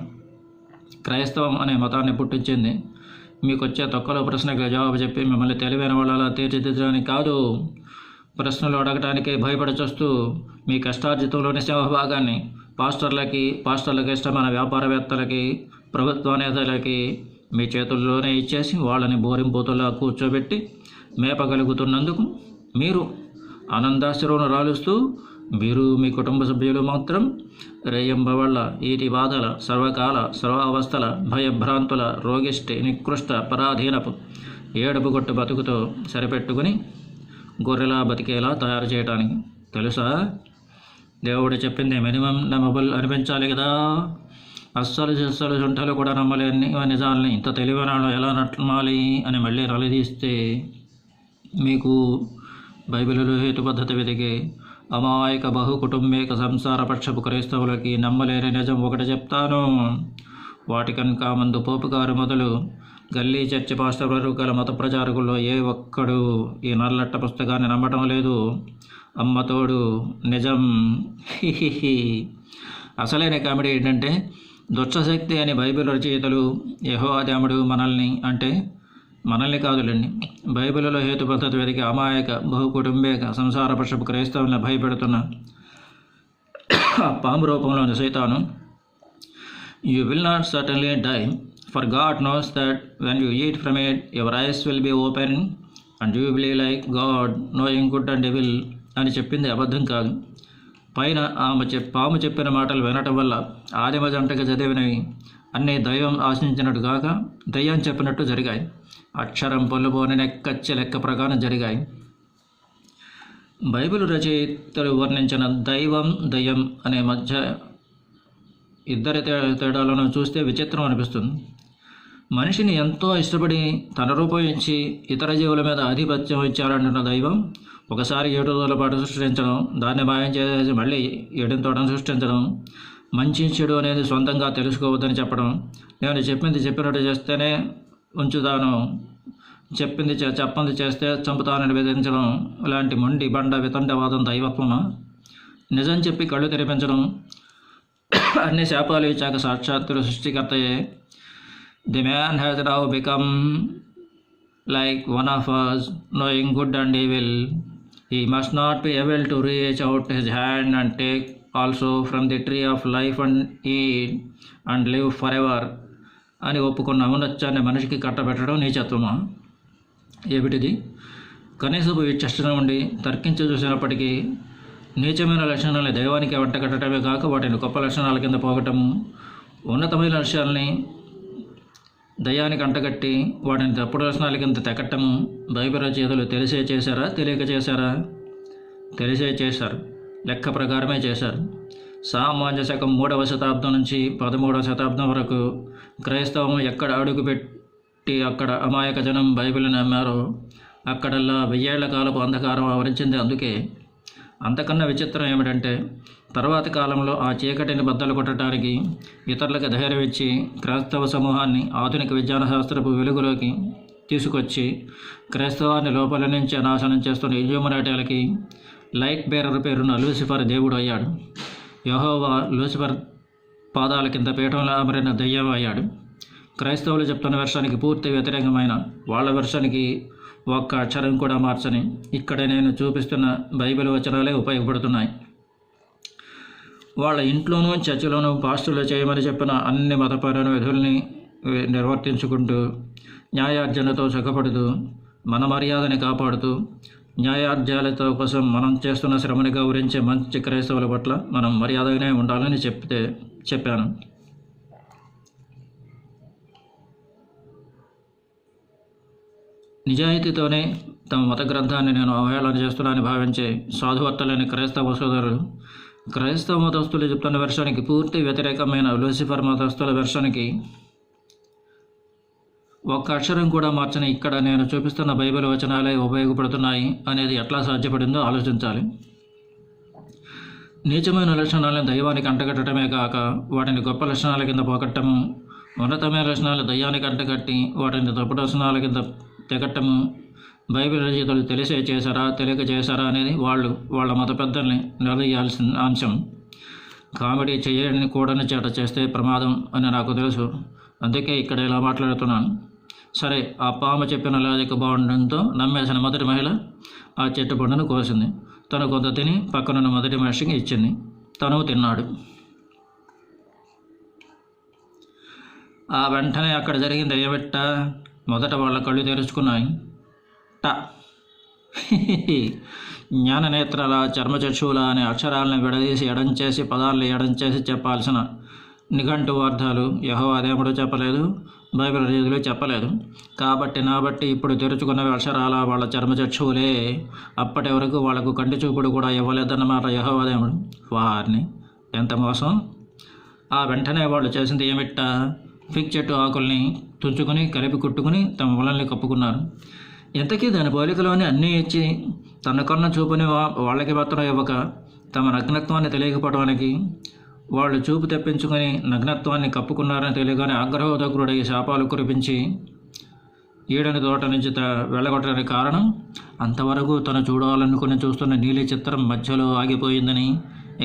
క్రైస్తవం అనే మతాన్ని పుట్టించింది మీకు వచ్చే తొక్కలో ప్రశ్నకు జవాబు చెప్పి మిమ్మల్ని తెలివైన వాళ్ళలా తీర్చిదిద్దడానికి కాదు. ప్రశ్నలు అడగటానికి భయపడచొస్తూ మీ కష్టార్జితంలోని సింహభాగాన్ని పాస్టర్లకి ఇష్టమైన వ్యాపారవేత్తలకి, ప్రభుత్వ నేతలకి మీ చేతుల్లోనే ఇచ్చేసి వాళ్ళని బోరింపోతులా కూర్చోబెట్టి మేపగలుగుతున్నందుకు మీరు ఆనందాశ్రువును రాలుస్తూ, మీరు మీ కుటుంబ సభ్యులు మాత్రం రేయంబవళ్ళ ఈటి బాధల, సర్వకాల సర్వావస్థల, భయభ్రాంతుల, రోగిష్టి, నికృష్ట, పరాధీనపు ఏడుపు గొట్టు బతుకుతో సరిపెట్టుకుని గొర్రెలా బతికేలా తయారు చేయటానికి. తెలుసా? దేవుడు చెప్పింది మినిమం నమ్మబుల్ అనిపించాలి కదా. అస్సలు శుంఠలు కూడా నమ్మలేని నిజాలని ఇంత తెలివైన ఎలా నమ్మాలి అని మళ్ళీ రలిదీస్తే మీకు బైబిలులో హేతుపద్ధతి వెతికే అమాయక బహు కుటుంబేక సంసార పక్షపు క్రైస్తవులకి నమ్మలేని నిజం ఒకటి చెప్తాను. వాటికన్ కామందు పోపు గారు మొదలు గల్లీ చర్చి పాస్టర్ వరకు గల మత ప్రచారకుల్లో ఏ ఒక్కడు ఈ నల్లట్ట పుస్తకాన్ని నమ్మటం లేదు. అమ్మతోడు నిజం. అసలైన కామెడీ ఏంటంటే దుష్టశక్తి అని బైబిల్ రచయితలు యెహోవా దేవుడు మనల్ని కాదులేండి, బైబిల్లో హేతు పద్ధతి వెతికి అమాయక బహు కుటుంబేక సంసార పక్షపు క్రైస్తవుల్ని భయపెడుతున్న పాము రూపంలోని సైతాను. You will not certainly die, for God knows that when you eat from it your eyes will be open and you believe like God knowing good and evil అని చెప్పింది అబద్ధం కాదు. పైన పాము చెప్పిన మాటలు వినటం వల్ల ఆదిమ జంటగా చదివినవి అన్నీ దైవం ఆశించినట్టు కాక దయ్యం చెప్పినట్టు జరిగాయి. అక్షరం పొల్లుబోని నెక్కచ్చి లెక్క ప్రకారం జరిగాయి. బైబిల్ రచయితలు వర్ణించిన దైవం దయ్యం అనే మధ్య ఇద్దరి తేడాలను చూస్తే విచిత్రం అనిపిస్తుంది. మనిషిని ఎంతో ఇష్టపడి తన రూపం ఇచ్చి ఇతర జీవుల మీద ఆధిపత్యం ఇచ్చారంటున్న దైవం ఒకసారి 7 రోజుల పాటు సృష్టించడం, దాన్ని మాయం చేసి మళ్ళీ 7వ తోటను సృష్టించడం, మంచి చెడు అనేది సొంతంగా తెలుసుకోవద్దని చెప్పడం, నేను చెప్పినట్టు చేస్తేనే ఉంచుతాను, చెప్పంది చేస్తే చంపుతానని బెదిరించడం, ఇలాంటి మొండి బండ వితండవాదం దైవత్వమా? నిజం చెప్పి కళ్ళు తెరిపించడం, అన్ని శాపాలు ఇచ్చాక సాక్షాత్తులు సృష్టికర్తయే. The man has now become like one of us, knowing good and evil. He must not be able to reach out his hand and take also from the tree of life and eat and live forever అని ఒప్పుకున్న ఔన్నత్యాన్ని మనిషికి కట్టబెట్టడం నీచత్వమా? ఏమిటిది? కనీసపు విచక్షణ ఉండి తర్కించి చూసినప్పటికీ నీచమైన లక్షణాలని దైవానికి వంటగట్టడమే కాక వాటిని గొప్ప లక్షణాల కింద పోగటము, ఉన్నతమైన లక్ష్యాలని దయ్యానికి అంటగట్టి వాటిని తప్పుడు లక్షణాల కింద తెగట్టము బైబిల్ రచయితలు తెలిసే చేశారా, తెలియక చేశారా? తెలిసే చేశారు, లెక్క ప్రకారమే చేశారు. సామాన్య శకం 3వ శతాబ్దం నుంచి 13వ శతాబ్దం వరకు క్రైస్తవం ఎక్కడ అడుగుపెట్టి అక్కడ అమాయక జనం బైబిల్ని నమ్మారో అక్కడల్లా 1000 ఏళ్ల కాలపు అంధకారం ఆవరించింది. అందుకే అంతకన్నా విచిత్రం ఏమిటంటే తర్వాతి కాలంలో ఆ చీకటిని బద్దలు కొట్టడానికి ఇతరులకు ధైర్యం ఇచ్చి క్రైస్తవ సమూహాన్ని ఆధునిక విజ్ఞాన శాస్త్రపు వెలుగులోకి తీసుకొచ్చి క్రైస్తవాన్ని లోపల నుంచి నాశనం చేస్తున్న ఇల్యూమినాటీలకి లైట్ బేరర్ పేరున్న లూసిఫర్ దేవుడు అయ్యాడు. యెహోవా లూసిఫర్ పాదాల కింద పీఠంలో అమరిన దయ్యం అయ్యాడు. క్రైస్తవులు చెప్తున్న వెర్షానికి పూర్తి వ్యతిరేకమైన వాళ్ళ వెర్షానికి ఒక్క అక్షరం కూడా మార్చని ఇక్కడ నేను చూపిస్తున్న బైబిల్ వచనాలే ఉపయోగపడుతున్నాయి. వాళ్ళ ఇంట్లోనూ చర్చిలోనూ పాస్టులు చేయమని చెప్పిన అన్ని మతపరమైన విధుల్ని నిర్వర్తించుకుంటూ న్యాయార్జనతో సుఖపడుతూ మన మర్యాదని కాపాడుతూ న్యాయార్జాలతో కోసం మనం చేస్తున్న శ్రమని గౌరవించే మంచి క్రైస్తవుల పట్ల మనం మర్యాదగానే ఉండాలని చెప్పాను. నిజాయితీతోనే తమ మత గ్రంథాన్ని నేను అవహేళన చేస్తున్నానని భావించే సాధువర్తలేని క్రైస్తవ సోదరులు క్రైస్తవ మతస్థులు చెప్తున్న వెర్షానికి పూర్తి వ్యతిరేకమైన లూసిఫర్ మతస్థుల వెర్షానికి ఒక్క అక్షరం కూడా మార్చని ఇక్కడ నేను చూపిస్తున్న బైబిల్ వచనాలే ఉపయోగపడుతున్నాయి అనేది ఎట్లా సాధ్యపడిందో ఆలోచించాలి. నీచమైన లక్షణాలను దైవానికి అంటగట్టడమే కాక వాటిని గొప్ప లక్షణాల కింద పోగొట్టము, ఉన్నతమైన లక్షణాలు దయ్యానికి అంటగట్టి వాటిని తప్పుడు లక్షణాల కింద తెగట్టము బైబిల్ రచయితలు తెలిసే చేశారా, తెలియక చేశారా అనేది వాళ్ళ మత పెద్దల్ని నిలదీయాల్సిన అంశం. కామెడీ చేయని కూడని చేట చేస్తే ప్రమాదం అని నాకు తెలుసు, అందుకే ఇక్కడ ఇలా మాట్లాడుతున్నాను. సరే, ఆ పాము చెప్పిన లాజిక్ బాగుండడంతో నమ్మేసిన మొదటి మహిళ ఆ చెట్టు పండును కోసింది. తను కొంత తిని పక్కనున్న మొదటి మనిషికి ఇచ్చింది. తను తిన్నాడు. ఆ వెంటనే అక్కడ జరిగింది ఏమిట్ట? మొదట వాళ్ళ కళ్ళు తెరుచుకున్నాయి. జ్ఞాననేత్రాల చర్మచక్షువుల అనే అక్షరాలను విడదీసి ఎడంచేసి పదాలను ఎడంచేసి చెప్పాల్సిన నిఘంటు అర్థాలు యెహోవా దేవుడు చెప్పలేదు, బైబిల్ రీతిలో చెప్పలేదు. కాబట్టి ఇప్పుడు తెరుచుకున్న అక్షరాల వాళ్ళ చర్మచక్షువులే అప్పటి వరకు వాళ్లకు కంటి చూపుడు కూడా ఇవ్వలేదన్నమాట యెహోవా దేవుడు. వారిని ఎంత మోసం! ఆ వెంటనే వాళ్ళు చేసింది ఏమిటా? ఫిగ్ చెట్టు ఆకుల్ని తుంచుకొని కలిపి కుట్టుకుని తమ ముళ్ళని కప్పుకున్నారు. ఇంతకీ దాని పోలికలోనే అన్నీ ఇచ్చి తన కన్న చూపుని వాళ్ళకి మాత్రం ఇవ్వక తమ నగ్నత్వాన్ని తెలియకపోవడానికి వాళ్ళు చూపు తెప్పించుకొని నగ్నత్వాన్ని కప్పుకున్నారని తెలియగానే ఆగ్రహోదగ్రుడై శాపాలు కురిపించి ఈడని తోట నుంచి వెళ్ళగొట్టడానికి కారణం అంతవరకు తను చూడాలనుకుని చూస్తున్న నీలి చిత్రం మధ్యలో ఆగిపోయిందని,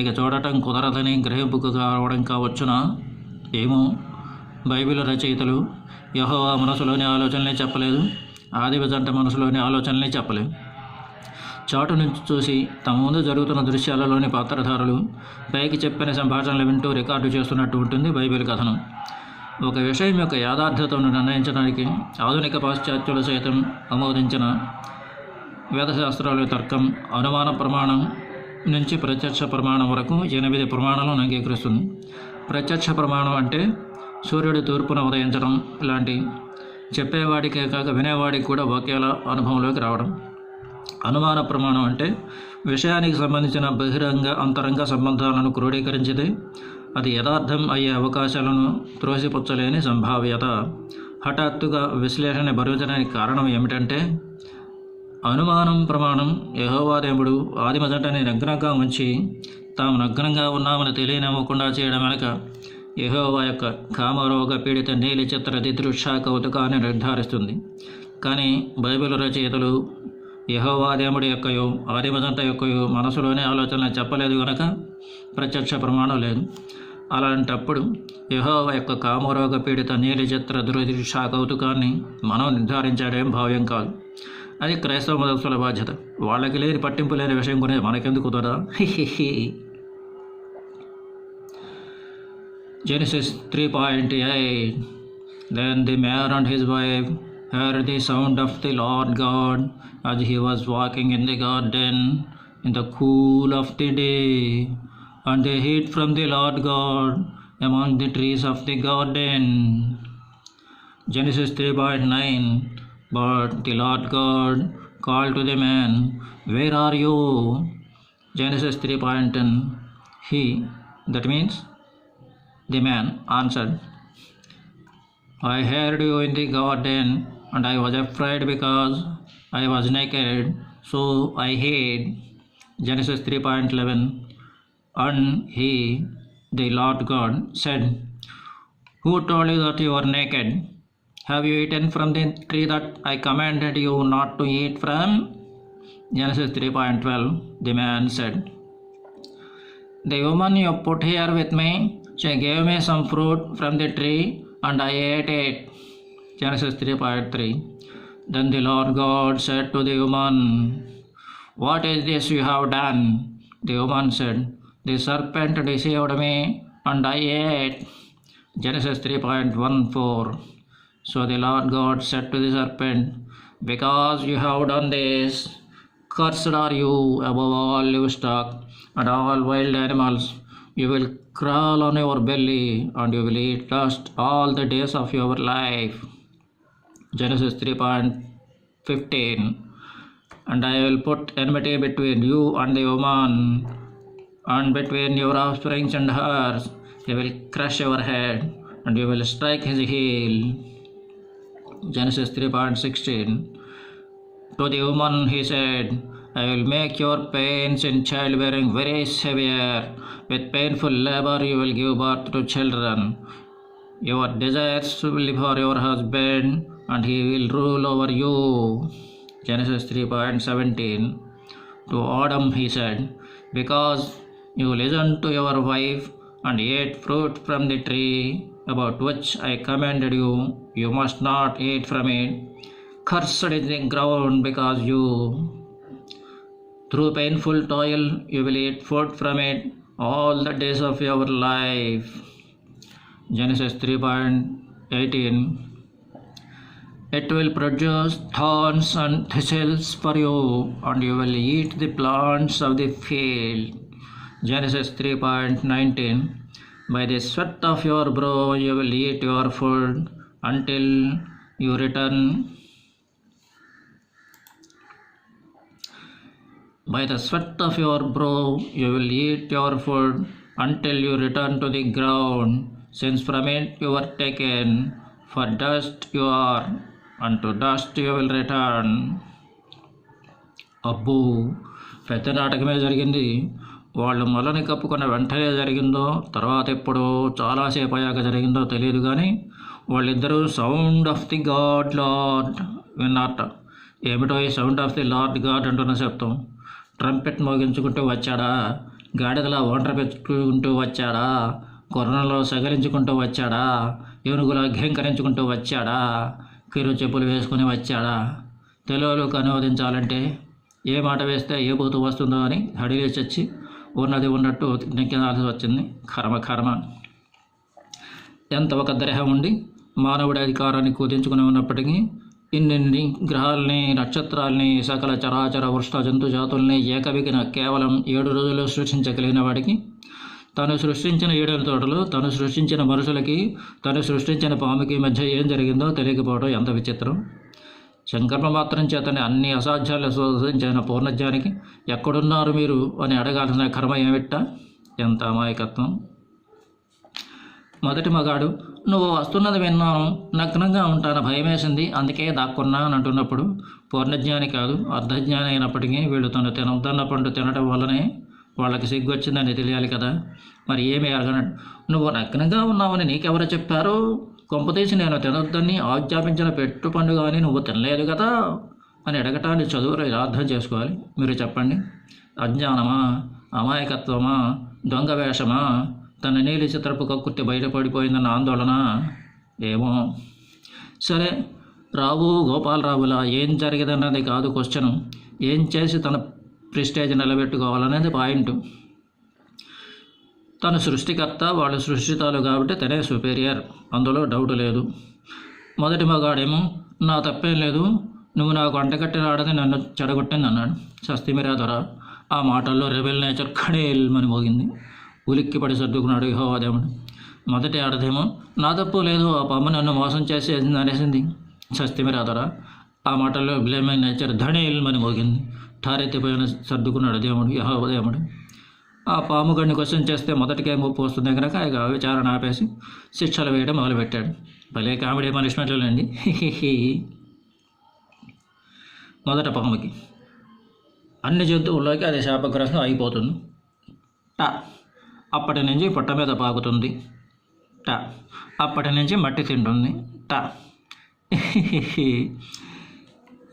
ఇక చూడటం కుదరదని గ్రహింపుకు కావడం కావచ్చునా ఏమో. బైబిల్ రచయితలు యెహోవా మనసులోని ఆలోచనలే చెప్పలేదు, ఆదిమ జంట మనసులోని ఆలోచనలే చెప్పలేదు. చాటు నుంచి చూసి తమ ముందు జరుగుతున్న దృశ్యాలలోని పాత్రధారులు పైకి చెప్పిన సంభాషణలు వింటూ రికార్డు చేస్తున్నట్టు ఉంటుంది బైబిల్ కథనం. ఒక విషయం యొక్క యాథార్థతను నిర్ణయించడానికి ఆధునిక పాశ్చాత్యులు సైతం ఆమోదించిన వేదశాస్త్రాల తర్కం అనుమాన ప్రమాణం నుంచి ప్రత్యక్ష ప్రమాణం వరకు 8 ప్రమాణాలను అంగీకరిస్తుంది. ప్రత్యక్ష ప్రమాణం అంటే సూర్యుడు తూర్పున ఉదయించడం లాంటి చెప్పేవాడికే కాక వినేవాడికి కూడా ఒకేలా అనుభవంలోకి రావడం. అనుమాన ప్రమాణం అంటే విషయానికి సంబంధించిన బహిరంగ అంతరంగ సంబంధాలను క్రోడీకరించితే అది యథార్థం అయ్యే అవకాశాలను త్రోసిపుచ్చలేని సంభావ్యత. హఠాత్తుగా విశ్లేషణ భరించడానికి కారణం ఏమిటంటే అనుమానం ప్రమాణం యెహోవా దేవుడు ఆదిమ జంటని నగ్నంగా ఉంచి తాము నగ్నంగా ఉన్నామని తెలియనివ్వకుండా చేయడం వెనక యెహోవా యొక్క కామరోగ పీడిత నీలి చిత్ర దిదృశ్య కౌతుకాన్ని నిర్ధారిస్తుంది. కానీ బైబిల్ రచయితలు యెహోవా దేవుడి యొక్కయో ఆదిమ జంట యొక్కయో మనసులోనే ఆలోచనలు చెప్పలేదు కనుక ప్రత్యక్ష ప్రమాణం లేదు. అలాంటప్పుడు యెహోవా యొక్క కామరోగ పీడిత నీలి చిత్ర దురదృశ్య కౌతుకాన్ని మనం నిర్ధారించడం భావ్యం కాదు. అది క్రైస్తవ మతస్థుల బాధ్యత. వాళ్ళకి లేని పట్టింపు లేని విషయం గురించి మనకెందుకు కుదరదా? Genesis 3:8 Then the man and his wife heard the sound of the Lord God as he was walking in the garden in the cool of the day, and they hid from the Lord God among the trees of the garden. Genesis 3:9 But the Lord God called to the man, Where are you? Genesis 3:10 He, that means the man, answered, I heard you in the garden, and I was afraid because I was naked, so I hid. Genesis 3:11 And he, the Lord God, said, Who told you that you are naked? Have you eaten from the tree that I commanded you not to eat from? Genesis 3:12 The man said, The woman you put here with me, she gave me some fruit from the tree, and I ate it. Genesis 3:3 Then the Lord God said to the woman, What is this you have done? The woman said, The serpent deceived me, and I ate. Genesis 3:14 So the Lord God said to the serpent, Because you have done this, cursed are you above all livestock and all wild animals. You will crawl on your belly, and you will eat dust all the days of your life. Genesis 3:15 And I will put enmity between you and the woman, and between your offspring and hers. He will crush your head, and you will strike his heel. Genesis 3:16 To the woman he said, I will make your pains in childbearing very severe. With painful labor you will give birth to children. Your desires will be for your husband, and he will rule over you. Genesis 3:17 To Adam he said, Because you listened to your wife and ate fruit from the tree about which I commanded you, you must not eat from it. Cursed is the ground because you. Through painful toil you will eat food from it all the days of your life. Genesis 3:18 It will produce thorns and thistles for you, and you will eat the plants of the field. Genesis 3:19 By the sweat of your brow you will eat your food, until you return. By the sweat of your brow you will eat your food until you return to the ground, since from it you were taken. For dust you are, and to dust you will return. అబ్బో, పెద్ద నాటకమే జరిగింది. వాళ్ళు మొలని కప్పుకున్న వెంటనే జరిగిందో తర్వాత ఎప్పుడో చాలాసేపు అయ్యాక జరిగిందో తెలియదు, కానీ వాళ్ళిద్దరూ sound of the God Lord విన్నారట. ఏమిటో ఈ sound of the Lord God అంటున్న శబ్దం? ట్రంపెట్ మోగించుకుంటూ వచ్చాడా? గాడిదలా ఒంటరి పెట్టుకుంటూ వచ్చాడా? కొర్రలో సగలించుకుంటూ వచ్చాడా? ఏనుగులా ఘేంకరించుకుంటూ వచ్చాడా? కిరు చెప్పులు వేసుకుని వచ్చాడా? తెలుగులోకి అనువదించాలంటే ఏ మాట వేస్తే ఏ బూతు వస్తుందో అని హడిలే చచ్చి ఉన్నది ఉన్నట్టు నెక్కినాల్సి వచ్చింది. కర్మ. ఎంత ఒక దేహం ఉండి మానవుడి అధికారాన్ని కుదించుకుని ఉన్నప్పటికీ ఇన్ని గ్రహాలని, నక్షత్రాలని, సకల చరాచర వృష్ట జంతు జాతుల్ని ఏకవికిన కేవలం 7 రోజుల్లో సృష్టించగలిగిన వాడికి తను సృష్టించిన 7 తోటలు, తను సృష్టించిన మనుషులకి, తను సృష్టించిన పాముకి మధ్య ఏం జరిగిందో తెలియకపోవడం ఎంత విచిత్రం. సంకల్ప మాత్రం చేతనే అన్ని అసాధ్యాలు శోధించిన పూర్ణజ్ఞానికి ఎక్కడున్నారు మీరు అని అడగాల్సిన కర్మ ఏమిట్ట? ఎంత అమాయకత్వం. మొదటి మగాడు, నువ్వు వస్తున్నది విన్నాను, నగ్నంగా ఉంటాను, భయమేసింది, అందుకే దాక్కున్నా అని అంటున్నప్పుడు పూర్ణజ్ఞాని కాదు, అర్ధజ్ఞాని అయినప్పటికీ వీళ్ళు తను తినొద్దన్న పండు తినడం వల్లనే వాళ్ళకి సిగ్గు వచ్చిందని తెలియాలి కదా. మరి ఏమి అడగనట్టు, నువ్వు నగ్నంగా ఉన్నావని నీకెవరు చెప్పారు? కొంపతీసి నేను తినొద్దని ఆజ్ఞాపించిన పెట్టు పండు కానీ నువ్వు తినలేదు కదా అని అడగటాన్ని చదువులో ఇలా అర్థం చేసుకోవాలి. మీరు చెప్పండి. అజ్ఞానమా, అమాయకత్వమా, దొంగ వేషమా, తన నీలి చిత్రపు కక్కుర్తి బయటపడిపోయిందన్న ఆందోళన? ఏమో. సరే, రావు గోపాలరావులా ఏం జరిగదన్నది కాదు క్వశ్చను, ఏం చేసి తన ప్రెస్టేజ్ నిలబెట్టుకోవాలనేది పాయింట్. తను సృష్టికర్త, వాళ్ళు సృష్టితాలు కాబట్టి తనే సుపీరియర్, అందులో డౌట్ లేదు. మొదటి మగాడేమో నా తప్పేం లేదు, నువ్వు నాకు అంటకట్టినాడని నన్ను చెడగొట్టింది అన్నాడు. సస్తిమిరా దొర. ఆ మాటల్లో రెబెల్ నేచర్ ఖడేల్మని మోగింది. ఉలిక్కిపడి సర్దుకున్నాడు యెహోవా దేవుడు. మొదటి ఆడదేమో నా తప్పు లేదు, ఆ పాము నన్ను మోసం చేసి అనేసింది. సస్తిమిరా దొర. ఆ మాటల్లో బ్లేమింగ్ నేచర్ ధడేల్మని మోగింది. ఠారెత్తిపోయిన సర్దుకున్నాడు దేవుడు, యెహోవా దేవుడు. ఆ పాము గడిని క్వశ్చన్ చేస్తే మొదటికే ముప్పు వస్తుంది కనుక ఇక విచారణ ఆపేసి శిక్షలు వేయడం మొదలుపెట్టాడు. భలే కామెడీ పనిష్మెంట్లండి. మొదట పాముకి అన్ని జంతువుల్లోకి అది శాపగ్రస్తం అయిపోతుంది. టా అప్పటి నుంచి పొట్ట మీద పాకుతుంది. టా అప్పటి నుంచి మట్టి తింటుంది. టా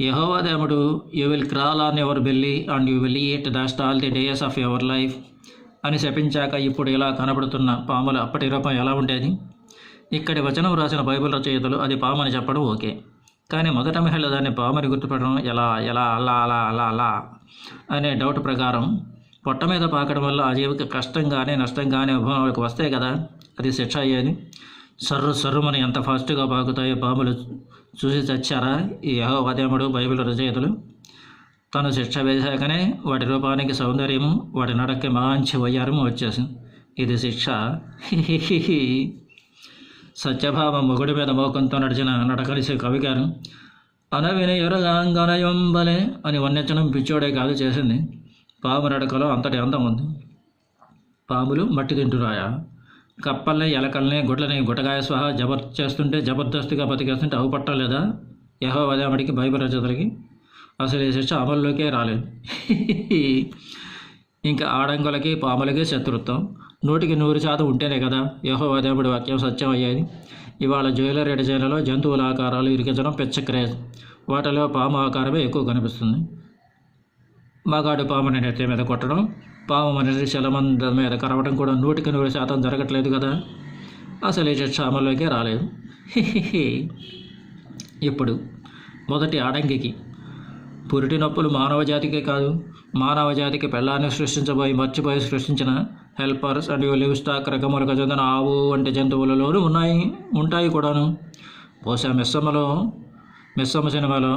యెహోవా దేవుడు, you will crawl on your belly and you will eat dust all the days of your life అని శపించాక ఇప్పుడు ఇలా కనబడుతున్న పాముల అప్పటి రూపం ఎలా ఉండేది? ఇక్కడి వచనం రాసిన బైబిల్ రచయితలు అది పామని చెప్పడం ఓకే, కానీ మొదట మహిళ దాన్ని పామని గుర్తుపడడం ఎలా ఎలా అలా అలా అలా అలా అనే డౌట్ ప్రకారం పొట్ట మీద పాకడం వల్ల ఆ జీవికి కష్టంగానే నష్టంగానే అనుభవాలకు వస్తే కదా అది శిక్ష అయ్యేది. సర్రుమని ఎంత ఫాస్ట్గా పాకుతాయో పాములు చూసి చచ్చారా ఈ యెహోవా దేవుడు బైబిల్ రచయితలు? తను శిక్ష వేశాకనే వాటి రూపానికి సౌందర్యము, వాటి నడక్కి మంచి వయ్యారము వచ్చేసింది. ఇది శిక్ష. సత్యభామ మొగుడి మీద మోకంతో నడిచిన నడకలిసే కవిగారు అనవినయురగాంగనయంబలే అని వర్ణించడం పిచ్చోడే కాదు చేసింది. పాము నడకలో అంతటి అందం ఉంది. పాములు మట్టి తింటున్నాయా? కప్పల్ని, ఎలకల్ని, గుడ్లని గుటకాయ స్వహా చేస్తుంటే జబర్దస్తిగా బతికేస్తుంటే అవు పట్టలేదా యెహోవా దేవుడికి, బైబిల్ రచయితలకి? అసలు ఈ శిక్ష అమల్లోకే రాలేదు. ఇంకా ఆడంగులకి పాములకి శత్రుత్వం 100% ఉంటేనే కదా యెహోవా దేవుడి వాక్యం సత్యం అయ్యేది. ఇవాళ జ్యువెలరీ డిజైన్లలో జంతువుల ఆకారాలు ఇరికించడం పెద్ద క్రేజ్. వాటిలో పాము ఆకారమే ఎక్కువ కనిపిస్తుంది. మగాడు పాముని నెత్తి మీద కొట్టడం, పాము మనిషి శలమంద మీద కరవడం కూడా 100% జరగట్లేదు కదా. అసలు ఈ శిక్ష అమల్లోకే రాలేదు. ఇప్పుడు మొదటి ఆడంగికి పురిటి నొప్పులు మానవ జాతికే కాదు, మానవ జాతికి పెళ్ళాన్ని మర్చిపోయి సృష్టించిన హెల్పర్స్ అండ్ లివ్ స్టాక్ రకములకు చెందిన ఆవు వంటి జంతువులలోనూ ఉంటాయి కూడాను. బహుశా మిస్సమ్మ సినిమాలో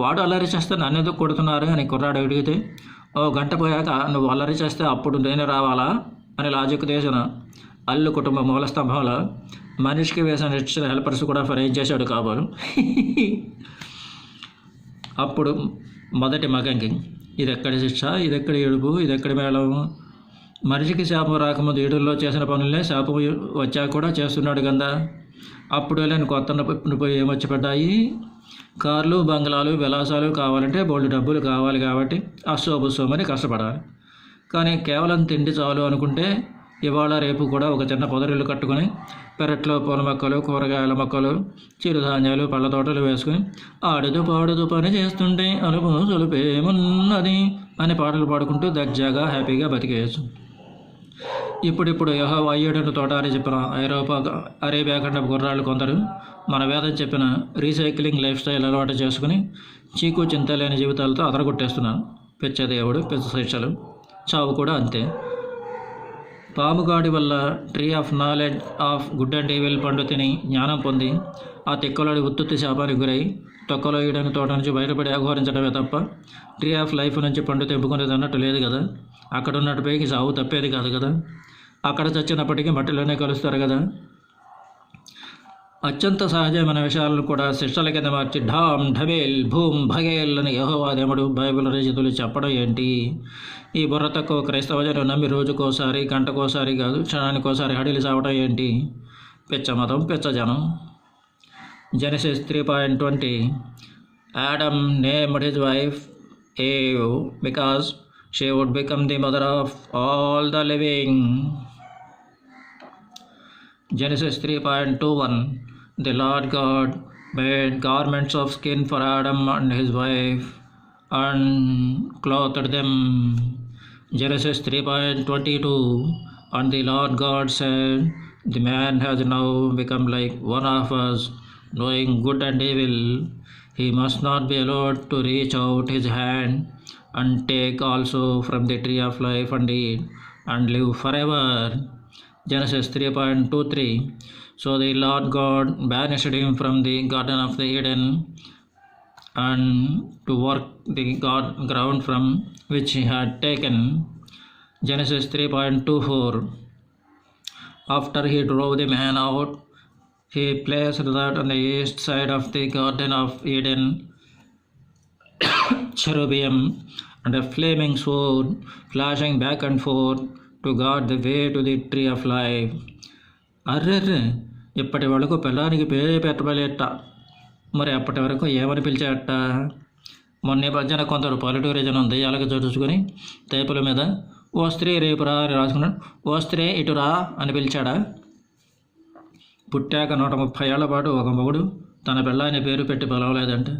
వాడు అల్లరి చేస్తే నన్ను ఎందుకు కొడుతున్నారు అని కుర్రాడు అడిగితే, ఓ గంట పోయాక నువ్వు అల్లరి చేస్తే అప్పుడు నేను రావాలా అని లాజిక్ తీసిన అల్లు కుటుంబ మూల స్తంభంలో మనిషికి వేసిన రిజిస్టర్ హెల్పర్స్ కూడా ఫ్రై చేశాడు కాబోలు. అప్పుడు మొదటి మగంకి ఇది ఎక్కడి శిక్ష, ఇది ఎక్కడి ఏడుపు, ఇది ఎక్కడి మేళం. మనిషికి శాపం రాకముందు ఏడుల్లో చేసిన పనులనే శాపం వచ్చాక కూడా చేస్తున్నాడు కదా. అప్పుడు లేని కొత్త పోయి ఏమొచ్చి పడ్డాయి. కార్లు, బంగ్లాలు, విలాసాలు కావాలంటే బోల్డ్ డబ్బులు కావాలి కాబట్టి అస్సోబుస్సోమని కష్టపడాలి. కానీ కేవలం తిండి చాలు అనుకుంటే ఇవాళ రేపు కూడా ఒక చిన్న పొదరిల్లు కట్టుకొని పెరట్లో పూల మొక్కలు, కూరగాయల మొక్కలు, చిరుధాన్యాలు, పళ్ళ తోటలు వేసుకుని ఆడుతూ పాడుతూ పని చేస్తుంటే అనుభవం సులుపేమున్నది అని పాటలు పాడుకుంటూ దర్జాగా హ్యాపీగా బతికేయచ్చు. ఇప్పుడిప్పుడు యెహోవా అయ్యేటట్టు తోట అని చెప్పిన అరేబియా ఖండపు గుర్రాళ్ళు కొందరు మన వేదం చెప్పిన రీసైక్లింగ్ లైఫ్ స్టైల్ అలవాటు చేసుకుని చీకు చింత లేని జీవితాలతో అదరగొట్టేస్తున్నాను. పిచ్చ దేవుడు, పిచ్చ శిక్షలు, చావు కూడా అంతే. పాముగాడి వల్ల tree of knowledge of good and evil పండు తిని జ్ఞానం పొంది ఆ తిక్కలోడి ఉత్తుత్తి శాపానికి గురై తొక్కలో ఈడని తోట నుంచి బయటపడి అఘోరించడమే తప్ప ట్రీ ఆఫ్ లైఫ్ నుంచి పండు తెంపుకునేది అన్నట్టు లేదు కదా. అక్కడ ఉన్నట్టు పైకి సావు తప్పేది కాదు కదా. అక్కడ చచ్చినప్పటికీ మట్టిలోనే కలుస్తారు కదా. అత్యంత సహజమైన విషయాలను కూడా శిక్షల కింద మార్చి ఢామ్ ఢబేల్ భూమ్ భగేల్ అని యెహోవా దేవుడు బైబిల్ రచయితలు చెప్పడం ఏంటి? ఈ బుర్ర తక్కువ క్రైస్తవ జనం నమ్మి రోజుకోసారి, గంటకోసారి కాదు క్షణానికోసారి హడిలి చావడం ఏంటి? పిచ్చ మతం, పిచ్చ జనం. Genesis 3:20 Adam named his wife Eve because she would become the mother of all the living. Genesis 3:21 The Lord God made garments of skin for Adam and his wife and clothed them. Genesis 3:22 And the Lord God said, The man has now become like one of us, knowing good and evil. He must not be allowed to reach out his hand and take also from the tree of life and eat and live forever. Genesis 3:23 So the Lord God banished him from the garden of the Eden and to work the ground from which he had taken. Genesis 3:24 After he drove the man out, he placed that on the east side of the garden of Eden cherubim and a flaming sword flashing back and forth to guard the way to the tree of life. అర్రెర్రే, ఇప్పటి వరకు పిల్లానికి పేరే పెట్టబలేట. మరి అప్పటి వరకు ఏమని పిలిచాట? మొన్న మధ్యన కొందరు పల్లెటూరి జనం దెయ్యాలకు చదువుకుని తేపుల మీద ఓ స్త్రీ రేపురా అని రాసుకున్నాడు. ఓ స్త్రీ ఇటురా అని పిలిచాడా? పుట్టాక 130 ఏళ్ల పాటు ఒక మొగుడు తన పిల్లాని పేరు పెట్టి పిలవలేదంటే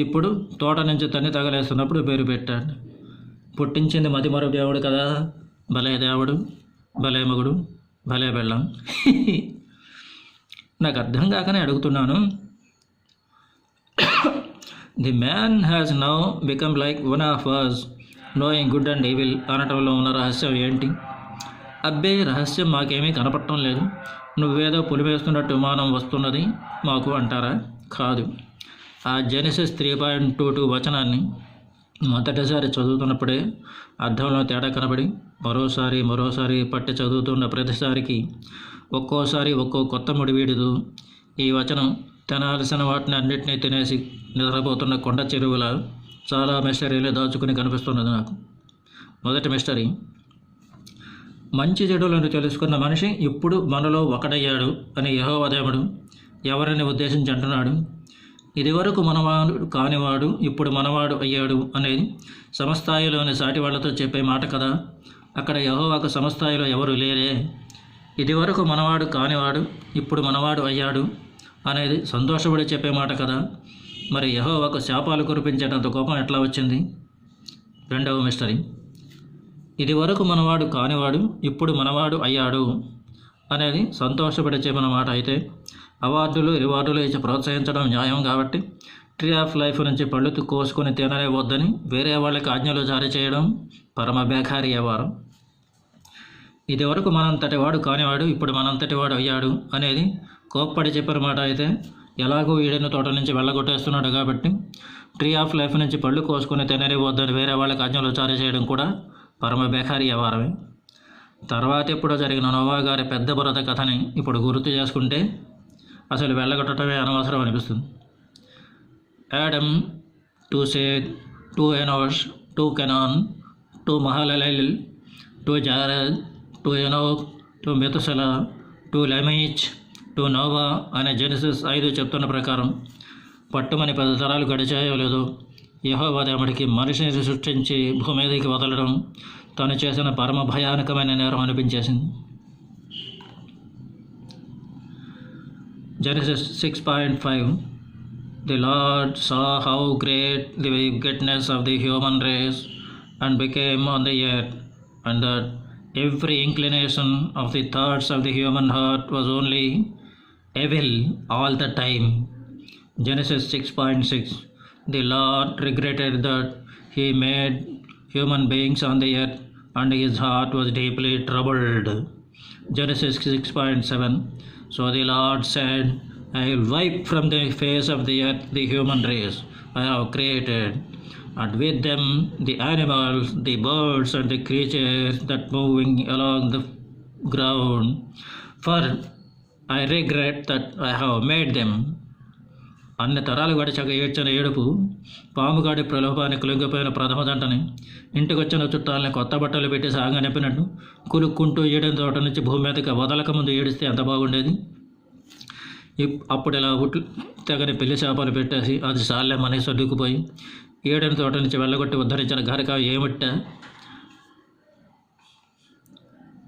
ఇప్పుడు తోట నుంచి తన్ని తగలేస్తున్నప్పుడు పేరు పెట్టాడు. పుట్టించింది మతిమరు దేవుడు కదా. భలే దేవుడు, భలే మగుడు, భలే పెళ్ళాం. నాకు అర్థం కాకనే అడుగుతున్నాను. The man has now become like one of us, knowing good and evil అనటంలో ఉన్న రహస్యం ఏంటి? అబ్బే, రహస్యం మాకేమీ కనపడటం లేదు. నువ్వేదో పులివేస్తున్నట్టు విమానం వస్తున్నది మాకు అంటారా? కాదు. ఆ జెనసిస్ 3:22 వచనాన్ని మొదటిసారి చదువుతున్నప్పుడే అర్థంలో తేడా కనబడి మరోసారి పట్టి చదువుతున్న ప్రతిసారికి ఒక్కోసారి ఒక్కో కొత్త ముడివీడుదు. ఈ వచనం తినాల్సిన వాటిని అన్నింటినీ తినేసి నిద్రపోతున్న కొండ చెరువుల చాలా మిస్టరీలు దాచుకుని కనిపిస్తున్నది నాకు. మొదటి మిస్టరీ, మంచి చెడులను తెలుసుకున్న మనిషి ఇప్పుడు మనలో ఒకడయ్యాడు అని యెహోవా దేవుడు ఎవరిని ఉద్దేశించి అంటున్నాడు? ఇదివరకు మనవాడు కానివాడు ఇప్పుడు మనవాడు అయ్యాడు అనేది సమస్థాయిలోని సాటి వాళ్లతో చెప్పే మాట కదా. అక్కడ యెహోవాకు సమస్థాయిలో ఎవరు లేరే. ఇదివరకు మనవాడు కానివాడు ఇప్పుడు మనవాడు అయ్యాడు అనేది సంతోషపడి చెప్పే మాట కదా. మరి యెహోవాకు శాపాలు కురిపించేటంత కోపం ఎట్లా వచ్చింది? రెండవ మిస్టరీ, ఇదివరకు మనవాడు కానివాడు ఇప్పుడు మనవాడు అయ్యాడు అనేది సంతోషపడి చెప్పిన మాట అయితే అవార్డులు రివార్డులు ఇచ్చి ప్రోత్సహించడం న్యాయం కాబట్టి ట్రీ ఆఫ్ లైఫ్ నుంచి పళ్ళు కోసుకొని తిననే వద్దని వేరే వాళ్ళకి ఆజ్ఞలు జారీ చేయడం పరమ బేకారి వ్యవహారం. ఇదివరకు మనంతటి వాడు కానివాడు ఇప్పుడు మనంతటి వాడు అయ్యాడు అనేది కోప్పడి చెప్పిన మాట అయితే ఎలాగో ఈడెను తోట నుంచి వెళ్ళగొట్టేస్తున్నాడు కాబట్టి ట్రీ ఆఫ్ లైఫ్ నుంచి పళ్ళు కోసుకొని తిననే వద్దని వేరే వాళ్ళకి ఆజ్ఞలు జారీ చేయడం కూడా పరమ బేకారి వ్యవహారమే. తర్వాత ఎప్పుడో జరిగిన నోవా గారి పెద్ద బురద కథని ఇప్పుడు గుర్తు చేసుకుంటే అసలు వెళ్ళగొట్టడమే అనవసరం అనిపిస్తుంది. Adam, to Seth, to Enosh, to Kenan, to Mahalalel, to Jared, to Enoch, to Methuselah, to Lamech, to Noah అనే జెనసిస్ 5 చెప్తున్న ప్రకారం పట్టుమని 10 తరాలు గడిచాయో లేదో యెహోవా దేవుడికి మనిషిని సృష్టించి భూమి మీదకి వదలడం తను చేసిన పరమ భయానకమైన నేరం అనిపించేసింది. Genesis 6:5 The Lord saw how great the wickedness of the human race and became on the earth, and that every inclination of the thoughts of the human heart was only evil all the time. Genesis 6:6 The Lord regretted that he made human beings on the earth, and his heart was deeply troubled. Genesis 6:7 So the Lord said, I will wipe from the face of the earth the human race I have created, and with them the animals, the birds, and the creatures that moving along the ground, for I regret that I have made them. అన్ని తరాలు గడిచాక ఏడ్చిన ఏడుపు, పాముగాడి ప్రలోభానికి లొంగిపోయిన ప్రథమ జంటని, ఇంటికొచ్చిన చుట్టాలని కొత్త బట్టలు పెట్టి సాగనిపినట్టు కులుక్కుంటూ ఏడిన తోట నుంచి భూమి మీదకి వదలక ముందు ఏడిస్తే ఎంత బాగుండేది. అప్పుడు ఇలా తెగని పెళ్లి శాపాలు పెట్టేసి అది సాలే మనకి సర్దుకుపోయి ఏడిన తోట నుంచి వెళ్ళగొట్టి ఉద్ధరించిన ఘరిక ఏమిట్ట.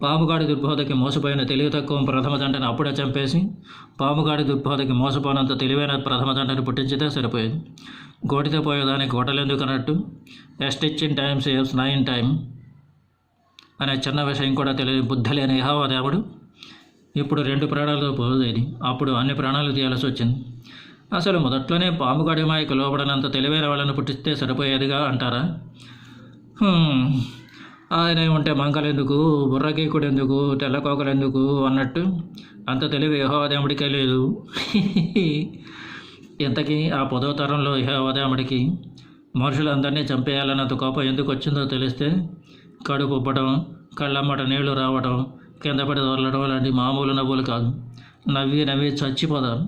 పాముగాడి దుర్బోధకి మోసపోయిన తెలివి తక్కువ ప్రథమ జంటని అప్పుడే చంపేసి పాముగాడి దుర్బోధకి మోసపోయినంత తెలివైన ప్రథమ జంటని పుట్టించితే సరిపోయేది. గోటితో పోయేదానికి గొడవలెందుకు అన్నట్టు a stitch in time saves 9 time అనే చిన్న విషయం కూడా తెలియని బుద్ధి లేని యెహోవా దేవుడు ఇప్పుడు 2 ప్రాణాలతో పోదేది, అప్పుడు అన్ని ప్రాణాలు తీయాల్సి వచ్చింది. అసలు మొదట్లోనే పాముగాడి మాయకు లోబడినంత తెలివైన వాళ్ళని పుట్టిస్తే సరిపోయేదిగా అంటారా? ఆయన ఉంటే మంకలెందుకు, బుర్రగీకుడెందుకు, తెల్లకోకలెందుకు అన్నట్టు అంత తెలివి యెహోవా దేవుడికే లేదు. ఇంతకీ ఆ 10వ తరంలో యెహోవా దేవుడికి మనుషులందరినీ చంపేయాలన్నంత కోపం ఎందుకు వచ్చిందో తెలిస్తే కడుపు ఉబ్బడం, కళ్ళమ్మట నీళ్లు రావడం, కింద పడి దొరలడం లాంటి మామూలు నవ్వులు కాదు. నవ్వి చచ్చిపోదాం.